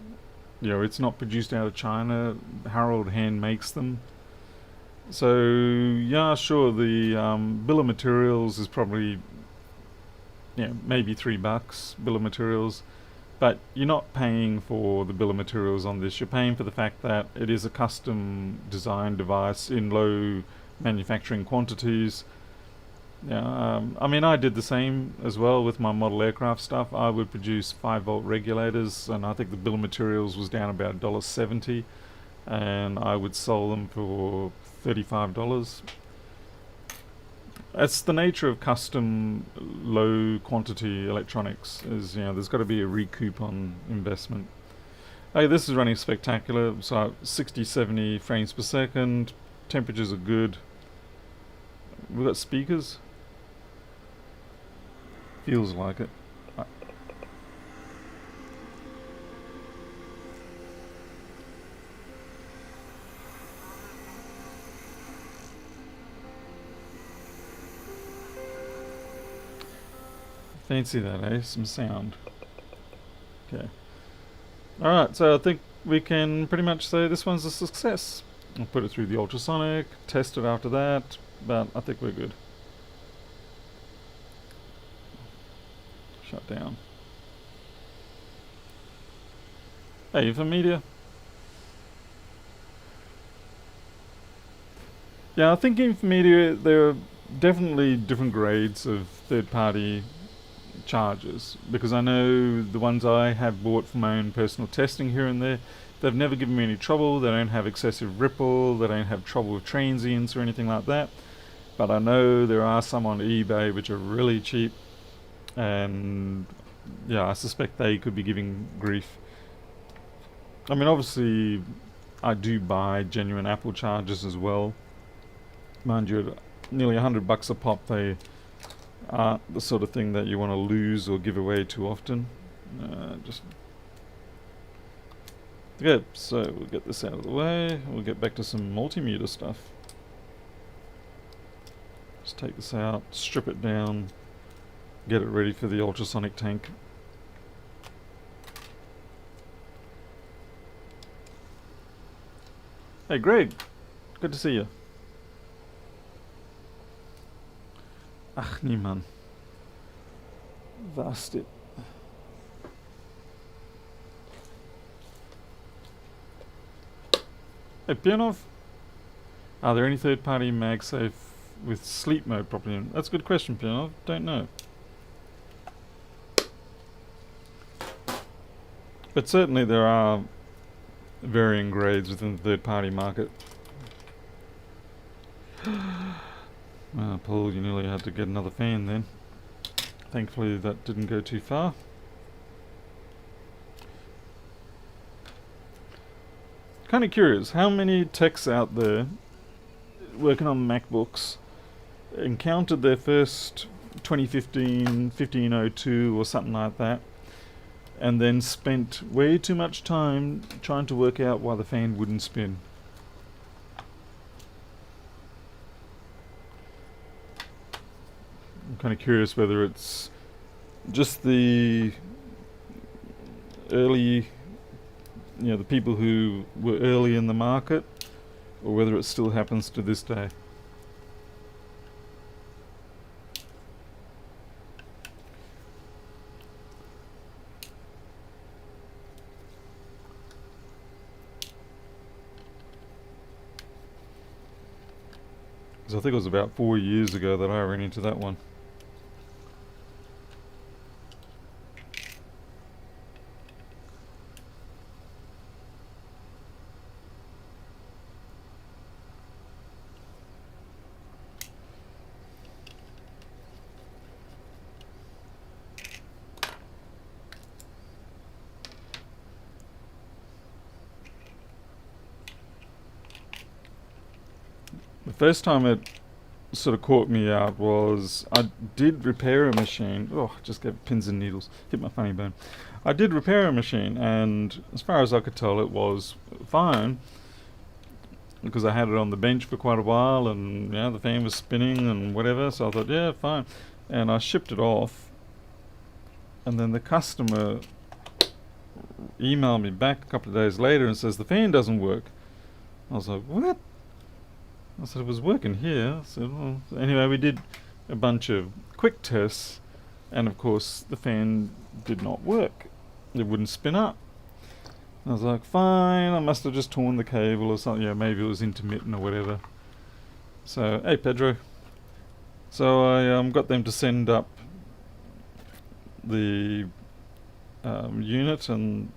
[SPEAKER 1] You know, it's not produced out of China. Harold hand makes them. So, yeah, sure, the bill of materials is probably, yeah, maybe $3 bill of materials. But you're not paying for the bill of materials on this. You're paying for the fact that it is a custom designed device in low manufacturing quantities. Yeah, I mean, I did the same as well with my model aircraft stuff. I would produce 5-volt regulators, and I think the bill of materials was down about $1.70, and I would sell them for $35. That's the nature of custom low quantity electronics, is, you know, there's got to be a recoup on investment. Hey, this is running spectacular, so 60, 70 frames per second, temperatures are good. We've got speakers. Feels like it. Fancy that, eh? Some sound. Okay. Alright, so I think we can pretty much say this one's a success. I'll put it through the ultrasonic, test it after that, but I think we're good. Shut down. Hey, for media. Yeah, I think in media there are definitely different grades of third-party chargers, because I know the ones I have bought for my own personal testing here and there, they've never given me any trouble. They don't have excessive ripple, they don't have trouble with transients or anything like that. But I know there are some on eBay which are really cheap, and yeah, I suspect they could be giving grief. I mean, obviously I do buy genuine Apple chargers as well. Mind you, at nearly $100 a pop, they aren't the sort of thing that you want to lose or give away too often. Just good. So we'll get this out of the way. We'll get back to some multimeter stuff. Just take this out, strip it down, get it ready for the ultrasonic tank. Hey Greg, good to see you. Ach nee man. Was dit? Hey Pianov, are there any third-party MagSafe with sleep mode properly in? That's a good question, Pianov. Don't know. But certainly there are varying grades within the third-party market. Paul, you nearly had to get another fan then. Thankfully that didn't go too far. Kind of curious, how many techs out there working on MacBooks encountered their first 2015 1502 or something like that, and then spent way too much time trying to work out why the fan wouldn't spin? I'm kind of curious whether it's just the early, you know, the people who were early in the market, or whether it still happens to this day. Because I think it was about 4 years ago that I ran into that one. first time it sort of caught me out was I did repair a machine. Oh, I just gave pins and needles. Hit my funny bone. I did repair a machine, and as far as I could tell, it was fine because I had it on the bench for quite a while, and yeah, the fan was spinning and whatever. So I thought, yeah, fine, and I shipped it off, and then the customer emailed me back a couple of days later and says the fan doesn't work. I was like, what? I said it was working here. I said, well, anyway, we did a bunch of quick tests, and of course the fan did not work. It wouldn't spin up. I was like, fine, I must have just torn the cable or something. Yeah, maybe it was intermittent or whatever. So, hey Pedro. So I got them to send up the unit and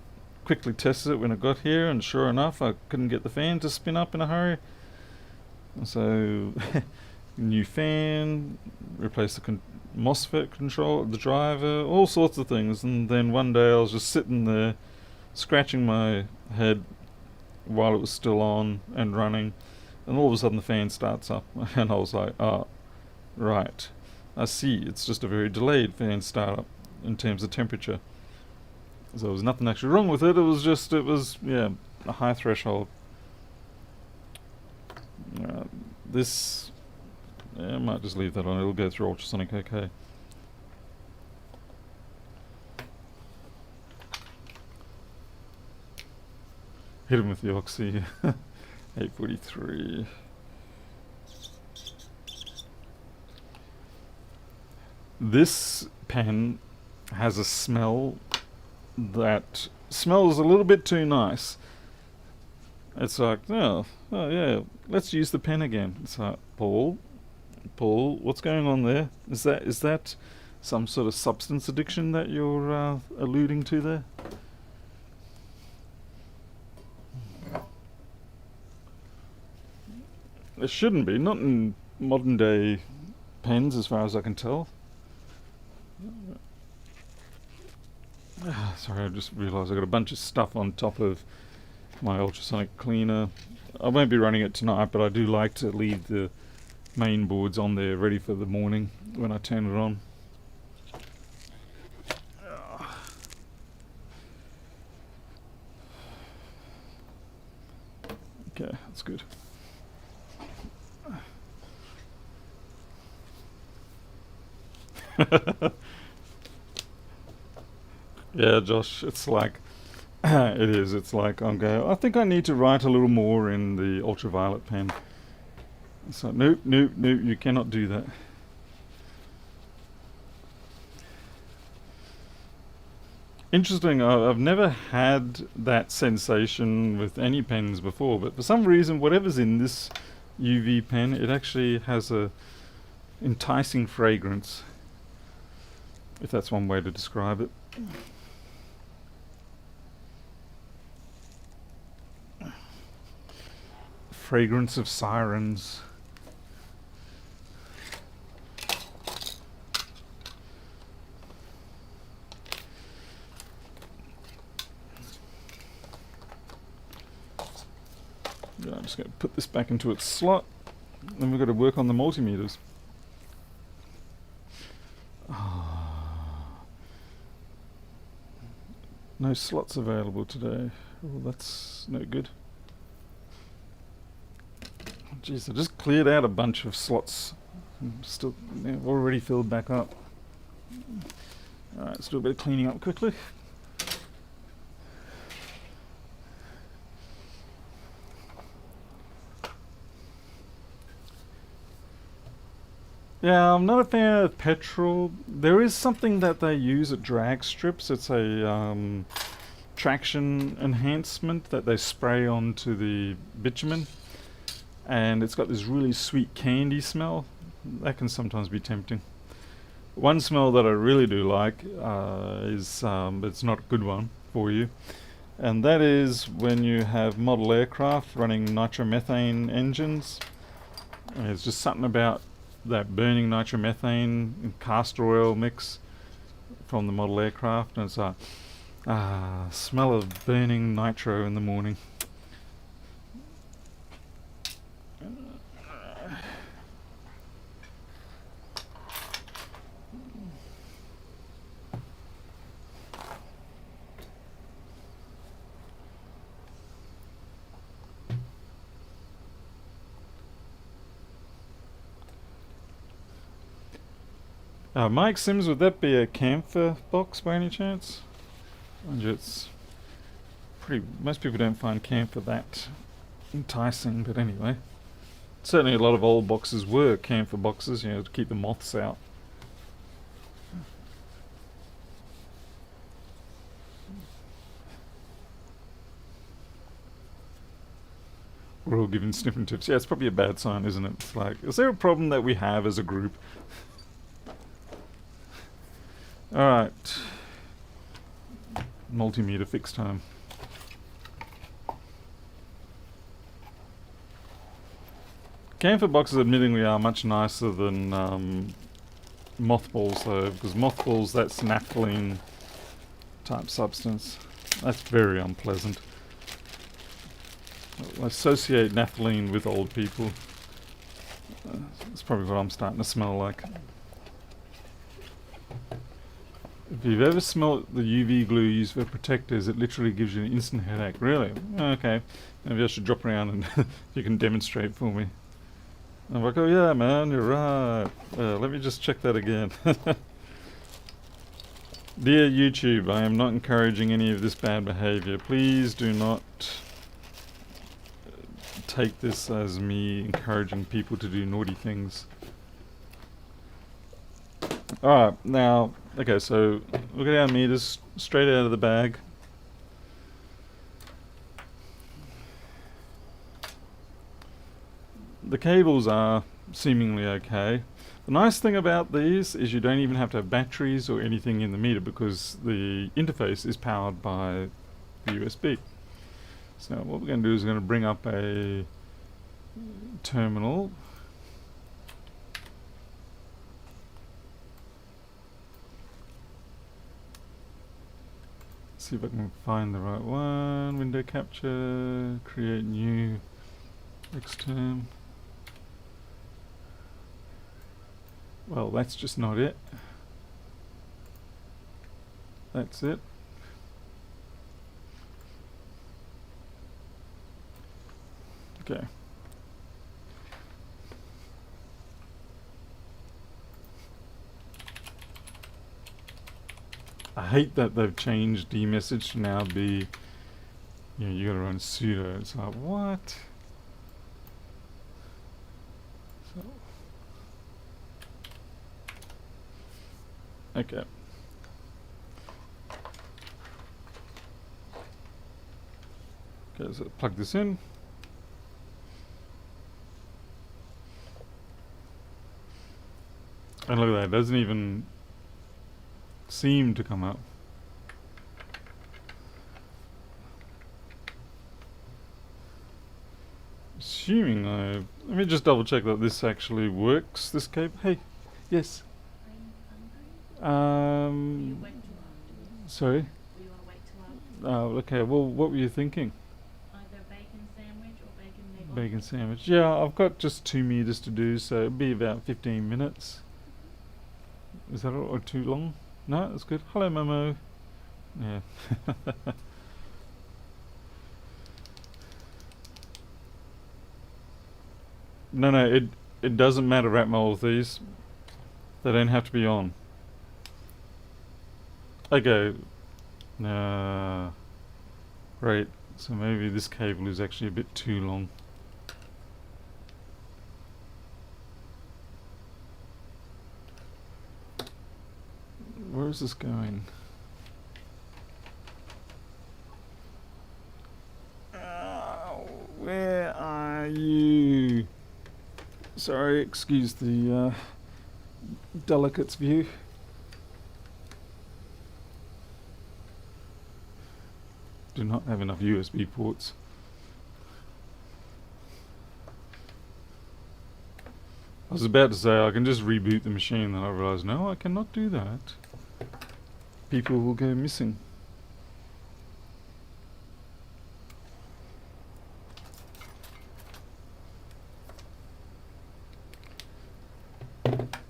[SPEAKER 1] quickly tested it when it got here, and sure enough, I couldn't get the fan to spin up in a hurry. So, new fan, replace the MOSFET control, the driver, all sorts of things. And then one day I was just sitting there, scratching my head while it was still on and running, and all of a sudden the fan starts up, and I was like, oh, right, I see. It's just a very delayed fan startup in terms of temperature. So there was nothing actually wrong with it. It was yeah, a high threshold. This, yeah, I might just leave that on. It'll go through ultrasonic okay. Hit him with the oxy. 843. This pen has a smell that smells a little bit too nice. It's like, oh yeah, let's use the pen again. It's like, Paul, what's going on there? Is that some sort of substance addiction that you're alluding to there? It shouldn't be, not in modern day pens as far as I can tell. Sorry, I just realised I got a bunch of stuff on top of my ultrasonic cleaner. I won't be running it tonight, but I do like to leave the main boards on there ready for the morning when I turn it on. Okay, that's good. Yeah, Josh, it's like it is. It's like I'm going, I think I need to write a little more in the ultraviolet pen. So nope, you cannot do that. Interesting, I've never had that sensation with any pens before, but for some reason, whatever's in this UV pen, it actually has a enticing fragrance, if that's one way to describe it. Fragrance of sirens. Yeah, I'm just going to put this back into its slot. Then we've got to work on the multimeters. No slots available today. Oh, that's no good. Jeez, I just cleared out a bunch of slots. Still, already filled back up. Alright, let's do a bit of cleaning up quickly. Yeah, I'm not a fan of petrol. There is something that they use at drag strips. It's a traction enhancement that they spray onto the bitumen. And it's got this really sweet candy smell. That can sometimes be tempting. One smell that I really do like is, it's not a good one for you, and that is when you have model aircraft running nitromethane engines. And it's just something about that burning nitromethane and castor oil mix from the model aircraft, and it's a smell of burning nitro in the morning. Mike Sims, would that be a camphor box by any chance? Mind you, it's pretty. Most people don't find camphor that enticing, but anyway. Certainly a lot of old boxes were camphor boxes, you know, to keep the moths out. We're all given sniffing tips. Yeah, it's probably a bad sign, isn't it? It's like, is there a problem that we have as a group? Alright. Multimeter fix time. Camphor boxes admittingly are much nicer than mothballs though, because mothballs, that's naphthalene type substance. That's very unpleasant. I associate naphthalene with old people. That's probably what I'm starting to smell like. If you've ever smelt the UV glue used for protectors, it literally gives you an instant headache. Really? Okay. Maybe I should drop around and you can demonstrate for me. I'm like, oh yeah, man, you're right. Let me just check that again. Dear YouTube, I am not encouraging any of this bad behavior. Please do not take this as me encouraging people to do naughty things. Alright, now, okay, so look at our meters straight out of the bag. The cables are seemingly okay. The nice thing about these is you don't even have to have batteries or anything in the meter because the interface is powered by the USB. So what we're going to do is we're going to bring up a terminal. See if I can find the right one. Window capture, create new xterm. Well, that's just not it. That's it. Okay. I hate that they've changed dmessage to now be, you know, you gotta run sudo. It's like, what? So, okay. Okay, so plug this in. And look at that, it doesn't even seem to come up. Assuming let me just double check that this actually works, this cable. Hey, yes. Sorry? Oh, okay, well, what were you thinking?
[SPEAKER 2] Either bacon sandwich or bacon meatball.
[SPEAKER 1] Bacon sandwich. Yeah, I've got just 2 meters to do, so it'll be about 15 minutes. Is that all, or too long? No, that's good. Hello, Momo. Yeah. No, it doesn't matter, Ratmole, with these. They don't have to be on. Okay. Right. So maybe this cable is actually a bit too long. Where is this going? Where are you? Sorry, excuse the delicate's view. Do not have enough USB ports. I was about to say I can just reboot the machine, then I realised no, I cannot do that. People will go missing.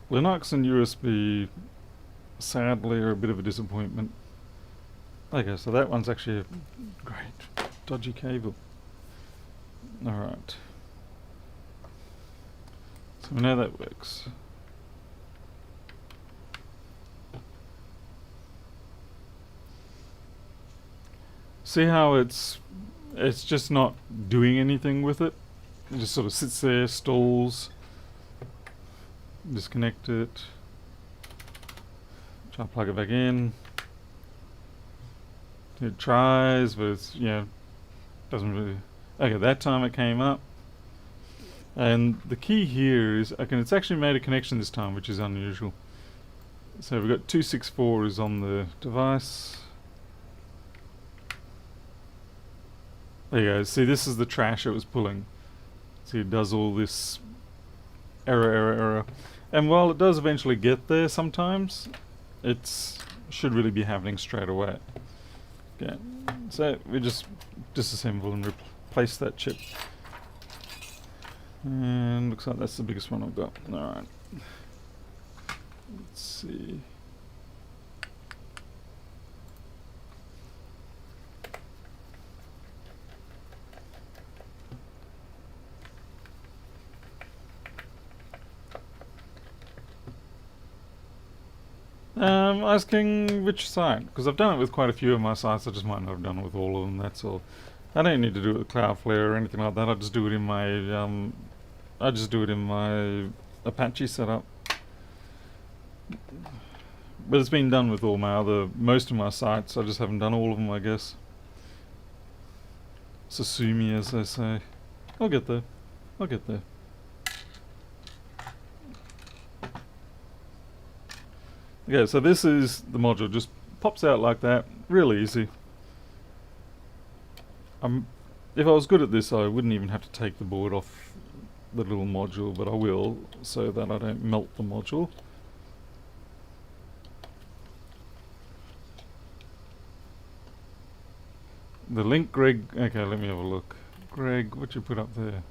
[SPEAKER 1] Linux and USB sadly are a bit of a disappointment. Okay, so that one's actually a great dodgy cable. Alright. So we know that works. See how it's just not doing anything with it? It just sort of sits there, stalls. Disconnect it. Try to plug it back in. It tries, but it's, doesn't really... Okay, that time it came up. And the key here is, okay, it's actually made a connection this time, which is unusual. So we've got 264 is on the device. There you go. See, this is the trash it was pulling. See, it does all this error. And while it does eventually get there sometimes, it should really be happening straight away. Okay, so we just disassemble and replace that chip. And looks like that's the biggest one I've got. Alright. Let's see. Asking which site, because I've done it with quite a few of my sites. I just might not have done it with all of them. That's all. I don't need to do it with Cloudflare or anything like that. I just do it in my Apache setup. But it's been done with all my most of my sites. I just haven't done all of them, I guess. Sasumi, as they say. I'll get there. Okay, so this is the module. Just pops out like that. Real easy. If I was good at this, I wouldn't even have to take the board off the little module, but I will, so that I don't melt the module. The link, Greg. Okay, let me have a look. Greg, what you put up there?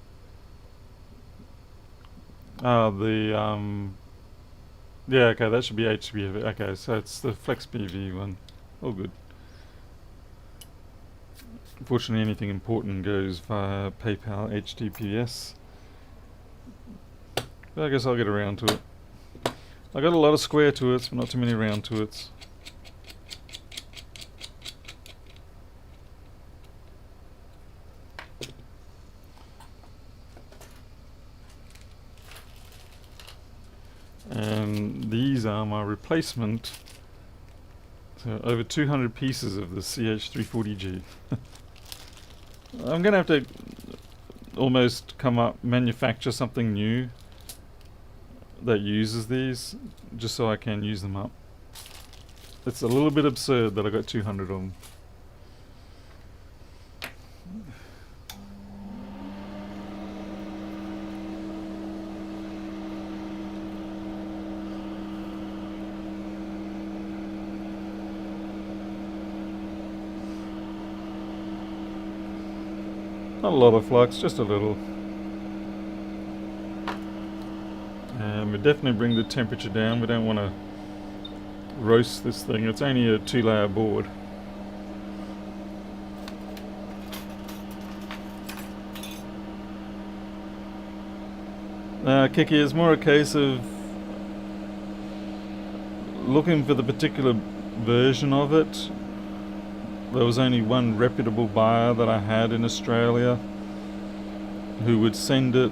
[SPEAKER 1] Yeah, okay, that should be HBV. Okay, so it's the FlexBV one. All good. Unfortunately, anything important goes via PayPal HTTPS. But I guess I'll get around to it. I got a lot of square to it, but not too many round to it. And these are my replacement. So over 200 pieces of the CH340G. I'm going to have to almost manufacture something new that uses these, just so I can use them up. It's a little bit absurd that I got 200 of them. Not a lot of flux, just a little. And we definitely bring the temperature down. We don't want to roast this thing. It's only a 2-layer board. Kiki, it's more a case of looking for the particular version of it. There was only one reputable buyer that I had in Australia who would send it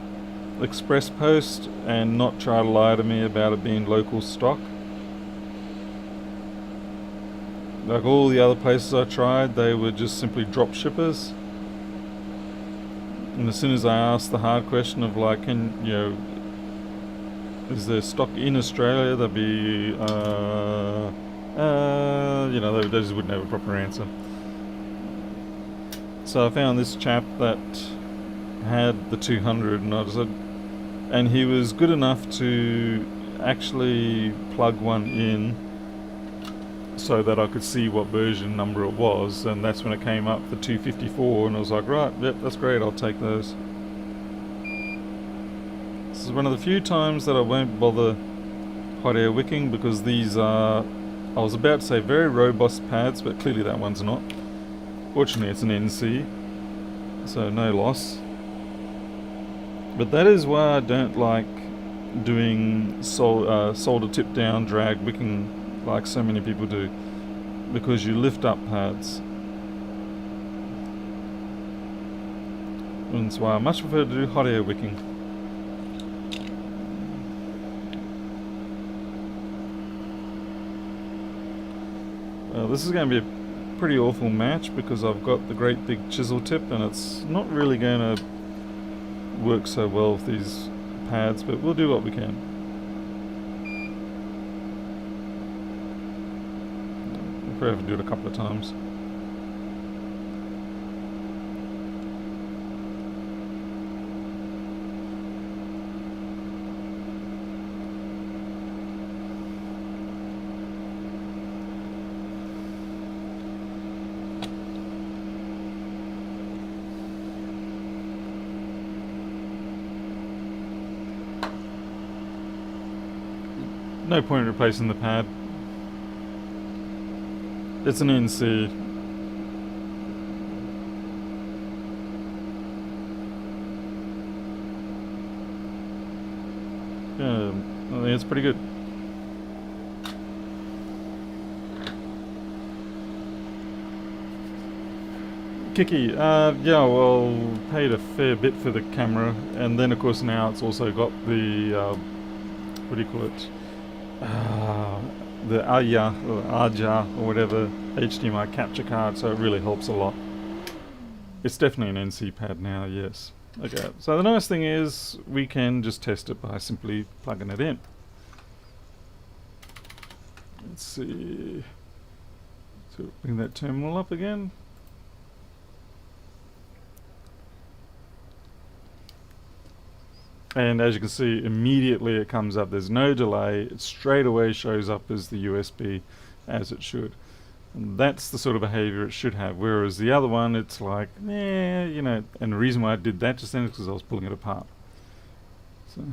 [SPEAKER 1] express post and not try to lie to me about it being local stock. Like all the other places I tried, they were just simply drop shippers. And as soon as I asked the hard question of like, is there stock in Australia, they'd be, they just wouldn't have a proper answer. So I found this chap that had the 200, and he was good enough to actually plug one in so that I could see what version number it was, and that's when it came up for 254, and I was like, right, yep, that's great, I'll take those. This is one of the few times that I won't bother hot air wicking, because these are, I was about to say very robust pads, but clearly that one's not. Fortunately it's an NC, so no loss. But that is why I don't like doing solder tip down drag wicking like so many people do, because you lift up pads. That's why I much prefer to do hot air wicking. This is going to be a pretty awful match because I've got the great big chisel tip and it's not really going to work so well with these pads, but we'll do what we can. We'll probably have to do it a couple of times. No point in replacing the pad. It's an NC. Yeah, I think it's pretty good. Kiki, yeah, well, paid a fair bit for the camera, and then of course now it's also got the, what do you call it? The Aya or Aja or whatever HDMI capture card, so it really helps a lot. It's definitely an NC pad now, yes. Okay, so the nice thing is we can just test it by simply plugging it in. Let's see. So bring that terminal up again. And as you can see, immediately it comes up. There's no delay. It straight away shows up as the USB, as it should. And that's the sort of behavior it should have. Whereas the other one, it's like, you know. And the reason why I did that just then is because I was pulling it apart. So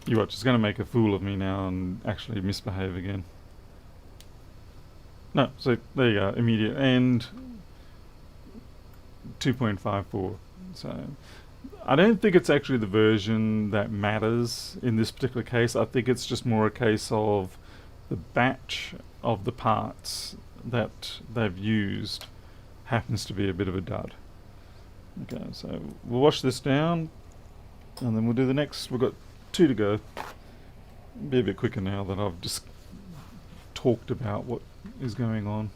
[SPEAKER 1] you watch, it's going to make a fool of me now and actually misbehave again. No, so there you go. Immediate and 2.54. So I don't think it's actually the version that matters in this particular case. I think it's just more a case of the batch of the parts that they've used happens to be a bit of a dud. Okay, so we'll wash this down and then we'll do the next. We've got 2 to go. Be a bit quicker now that I've just talked about what is going on.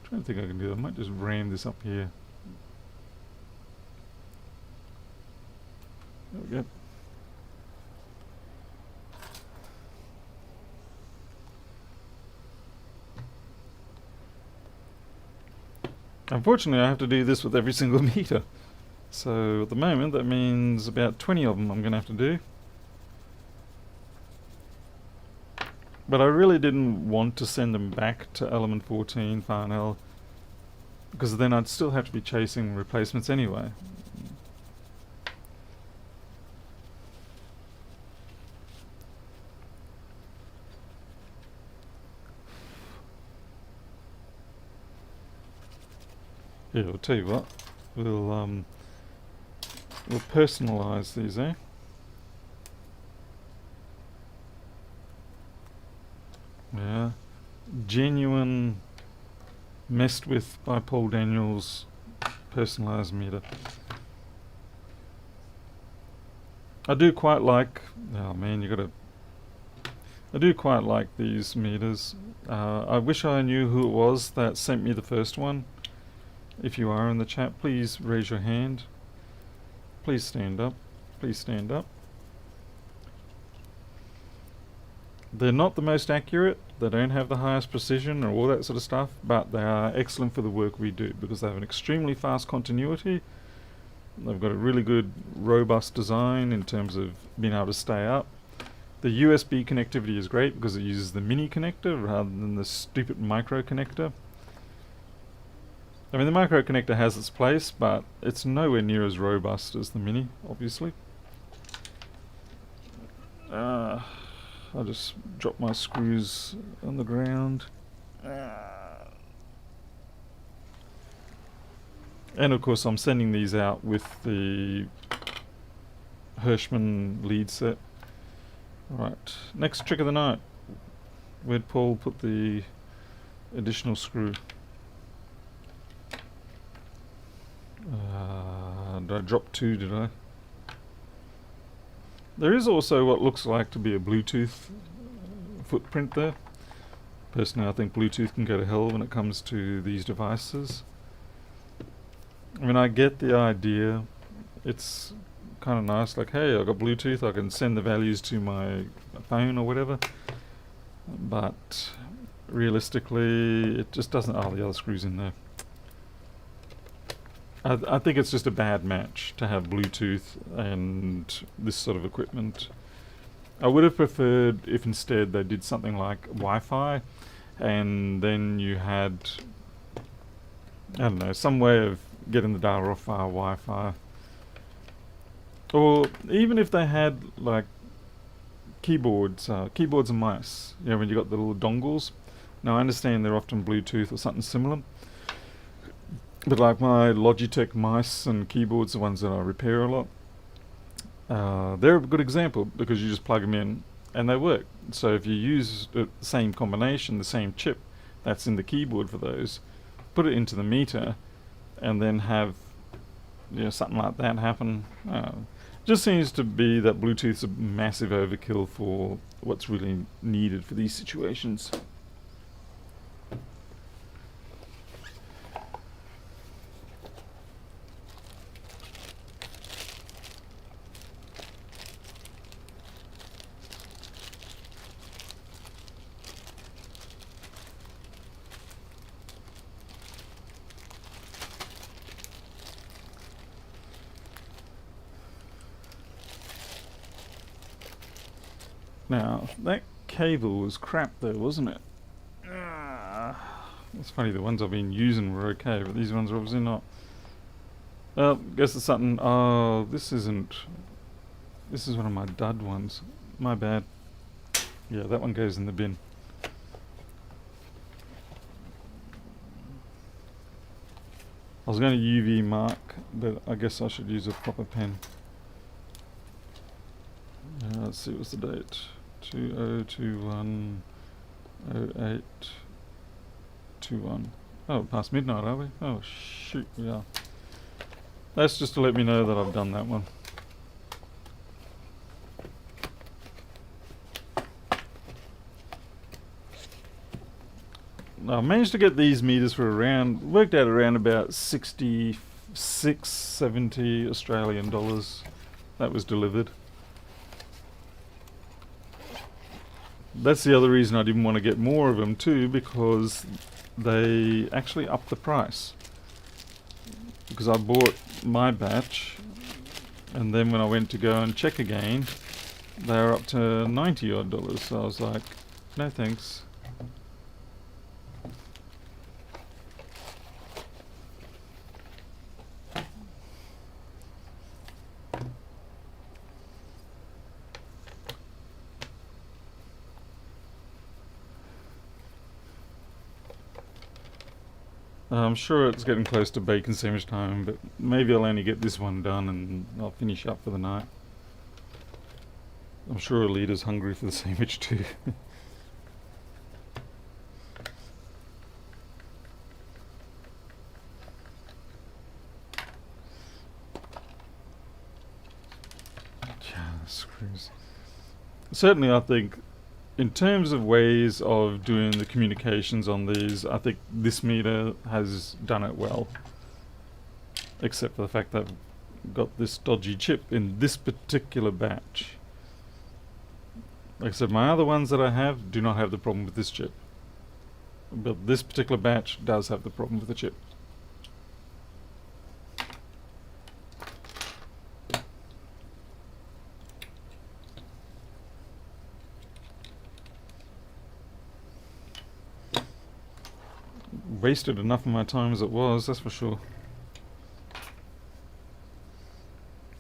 [SPEAKER 1] Trying to think I can do that. I might just ram this up here. There we go. Unfortunately, I have to do this with every single meter. So at the moment, that means about 20 of them I'm going to have to do. But I really didn't want to send them back to element 14 Farnell, because then I'd still have to be chasing replacements anyway. Yeah, I'll tell you what, we'll personalize these, eh? Yeah, genuine, messed with by Paul Daniels, personalized meter. I do quite like, oh man, I do quite like these meters. I wish I knew who it was that sent me the first one. If you are in the chat, please raise your hand. Please stand up. Please stand up. They're not the most accurate, they don't have the highest precision or all that sort of stuff, but they are excellent for the work we do because they have an extremely fast continuity. They've got a really good, robust design in terms of being able to stay up. The USB connectivity is great because it uses the mini connector rather than the stupid micro connector. I mean, the micro connector has its place, but it's nowhere near as robust as the mini, obviously. I just dropped my screws on the ground. And of course I'm sending these out with the Hirschman lead set. Right, next trick of the night. Where'd Paul put the additional screw? did I drop 2, did I? There is also what looks like to be a Bluetooth footprint there. Personally, I think Bluetooth can go to hell when it comes to these devices. I mean, I get the idea. It's kind of nice, like, hey, I've got Bluetooth, I can send the values to my phone or whatever. But realistically, it just doesn't. Oh, the other screw's in there. I think it's just a bad match to have Bluetooth and this sort of equipment. I would have preferred if instead they did something like Wi-Fi, and then you had, I don't know, some way of getting the data off via Wi-Fi. Or even if they had like keyboards and mice, you know, when you got the little dongles. Now I understand they're often Bluetooth or something similar, but like my Logitech mice and keyboards, the ones that I repair a lot, they're a good example because you just plug them in and they work. So if you use the same combination, the same chip that's in the keyboard for those, put it into the meter, and then have, you know, something like that happen. Just seems to be that Bluetooth's a massive overkill for what's really needed for these situations. Now, that cable was crap though, wasn't it? It's funny, the ones I've been using were okay, but these ones are obviously not. Well, guess it's something. Oh, this isn't. This is one of my dud ones. My bad. Yeah, that one goes in the bin. I was going to UV mark, but I guess I should use a proper pen. Let's see, what's the date? 2021-08-21. Oh, past midnight, are we? Oh, shoot, we are. That's just to let me know that I've done that one. I managed to get these meters for worked out around about 66, 70 Australian dollars. That was delivered. That's the other reason I didn't want to get more of them too, because they actually upped the price. Because I bought my batch, and then when I went to go and check again, they were up to 90 odd dollars. So I was like, no thanks. I'm sure it's getting close to bacon sandwich time, but maybe I'll only get this one done and I'll finish up for the night. I'm sure Alita's hungry for the sandwich too. Screws. Certainly I think in terms of ways of doing the communications on these, I think this meter has done it well. Except for the fact that I've got this dodgy chip in this particular batch. Like I said, my other ones that I have do not have the problem with this chip. But this particular batch does have the problem with the chip. Wasted enough of my time as it was, that's for sure.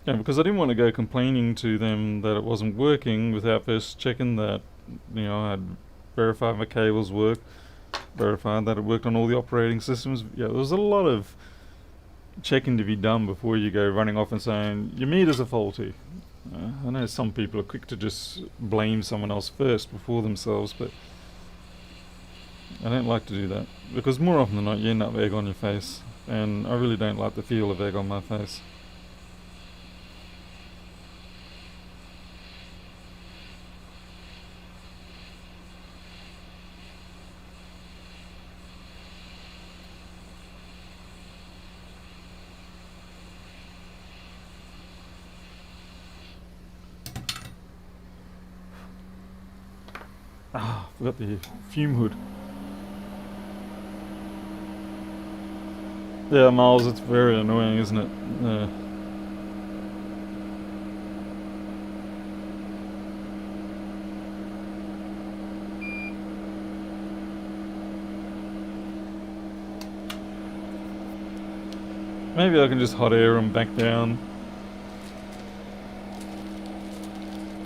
[SPEAKER 1] Yeah, because I didn't want to go complaining to them that it wasn't working without first checking that, you know, I'd verified my cables work, verified that it worked on all the operating systems. Yeah, there was a lot of checking to be done before you go running off and saying, your meters are faulty. I know some people are quick to just blame someone else first before themselves, but I don't like to do that, because more often than not you end up with egg on your face, and I really don't like the feel of egg on my face. Ah, forgot the fume hood. Yeah, Miles, it's very annoying, isn't it? Yeah. Maybe I can just hot air them back down.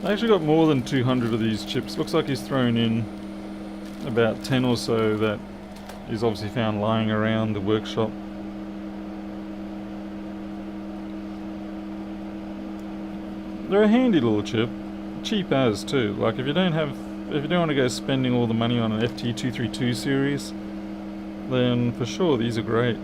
[SPEAKER 1] I actually got more than 200 of these chips. Looks like he's thrown in about 10 or so that he's obviously found lying around the workshop. They're a handy little chip, cheap as too. Like if you don't want to go spending all the money on an FT232 series, then for sure these are great.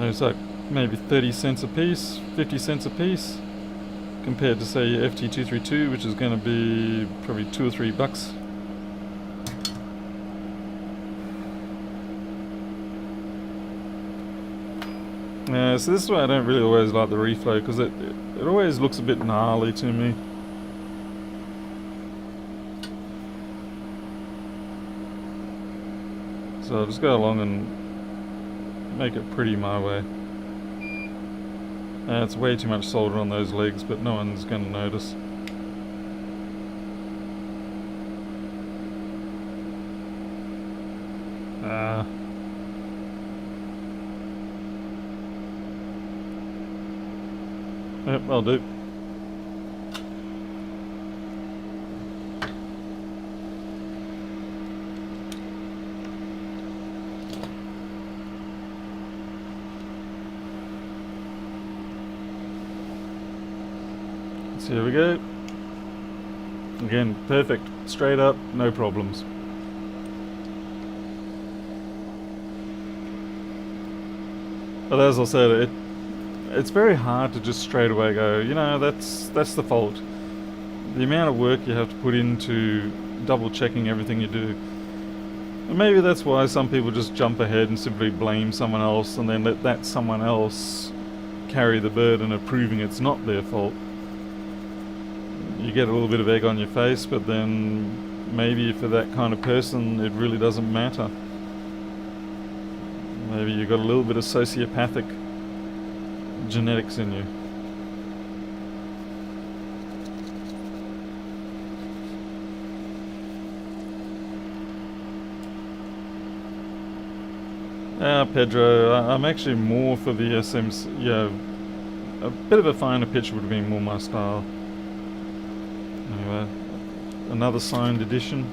[SPEAKER 1] It's like maybe 30 cents a piece, 50 cents a piece, compared to say your FT232, which is going to be probably $2 or $3. Yeah, so this is why I don't really always like the reflow, because it always looks a bit gnarly to me. So I'll just go along and make it pretty my way. It's way too much solder on those legs, but no one's going to notice. Yep, I'll do. So here we go. Again, perfect. Straight up, no problems. But as I said, it's very hard to just straight away go, you know, that's the fault. The amount of work you have to put into double checking everything you do. And maybe that's why some people just jump ahead and simply blame someone else and then let that someone else carry the burden of proving it's not their fault. You get a little bit of egg on your face, but then maybe for that kind of person it really doesn't matter. Maybe you've got a little bit of sociopathic genetics in you. Pedro, I'm actually more for the SMC. Yeah, a bit of a finer pitch would have been more my style. Anyway, another signed edition.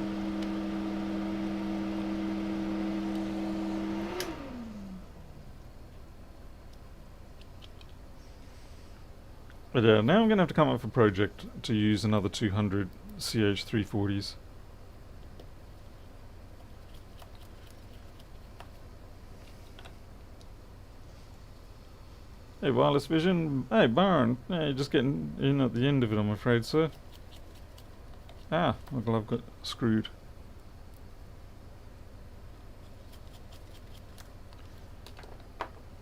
[SPEAKER 1] But yeah, now I'm going to have to come up with a project to use another 200 CH340s. Hey, Wireless Vision. Hey, Byron. Hey, just getting in at the end of it, I'm afraid, sir. Ah, my glove got screwed.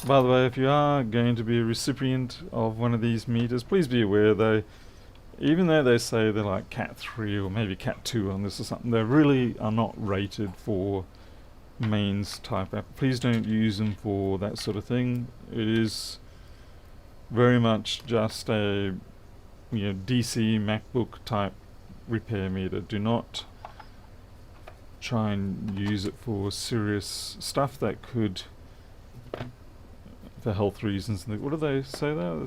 [SPEAKER 1] By the way, if you are going to be a recipient of one of these meters, please be aware even though they say they're like Cat 3 or maybe Cat 2 on this or something, they really are not rated for mains type app. Please don't use them for that sort of thing. It is very much just a DC MacBook type repair meter. Do not try and use it for serious stuff that could, for health reasons. What do they say there?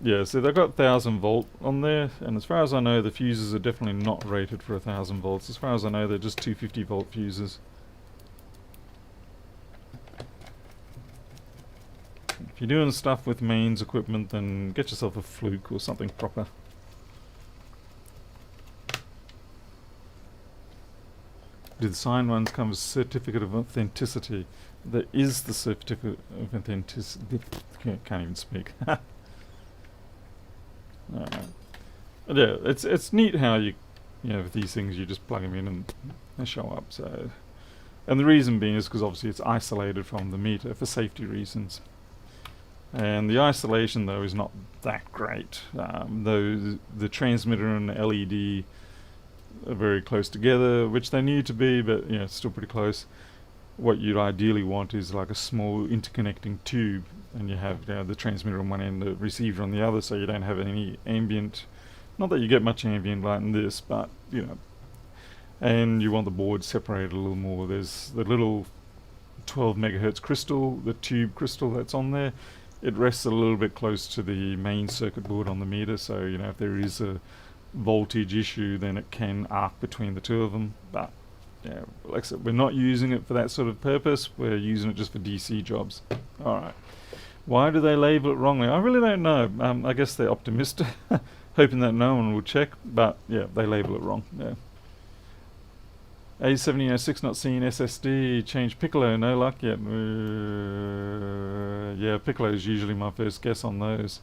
[SPEAKER 1] Yeah, so they've got 1000 volt on there, and as far as I know, the fuses are definitely not rated for 1000 volts. As far as I know, they're just 250 volt fuses. If you're doing stuff with mains equipment, then get yourself a Fluke or something proper. Do the signed ones come with a certificate of authenticity? There is the certificate of authenticity. Can't even speak. Alright. Yeah, it's neat how you you know, with these things you just plug them in and they show up. So, and the reason being is because obviously it's isolated from the meter for safety reasons. And the isolation though is not that great. Though the transmitter and the LED are very close together, which they need to be, but you know, it's still pretty close. What you'd ideally want is like a small interconnecting tube, and you have, you know, the transmitter on one end, the receiver on the other, so you don't have any ambient. Not that you get much ambient light in this, but you know. And you want the board separated a little more. There's the little 12 megahertz crystal, the tube crystal that's on there. It rests a little bit close to the main circuit board on the meter, so you know, if there is a voltage issue, then it can arc between the two of them. But yeah, like I said, we're not using it for that sort of purpose. We're using it just for DC jobs. All right. Why do they label it wrongly? I really don't know. I guess they're optimistic, hoping that no one will check. But yeah, they label it wrong. Yeah. A1398 not seeing SSD. Change Piccolo. No luck yet. Yeah, Piccolo is usually my first guess on those.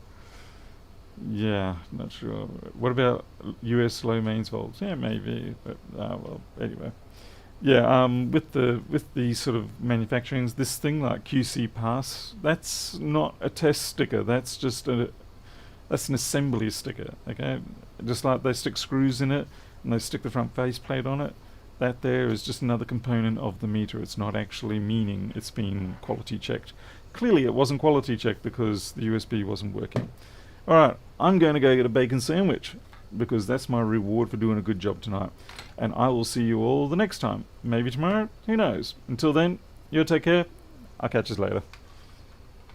[SPEAKER 1] Yeah, not sure. What about US low mains volts? Yeah, maybe. But well, anyway. Yeah, with the sort of manufacturings, this thing like QC Pass, that's not a test sticker. That's just that's an assembly sticker. Okay, just like they stick screws in it and they stick the front faceplate on it. That there is just another component of the meter. It's not actually meaning it's been quality checked. Clearly, it wasn't quality checked because the USB wasn't working. All right, I'm going to go get a bacon sandwich, because that's my reward for doing a good job tonight. And I will see you all the next time. Maybe tomorrow, who knows. Until then, you take care. I'll catch you later.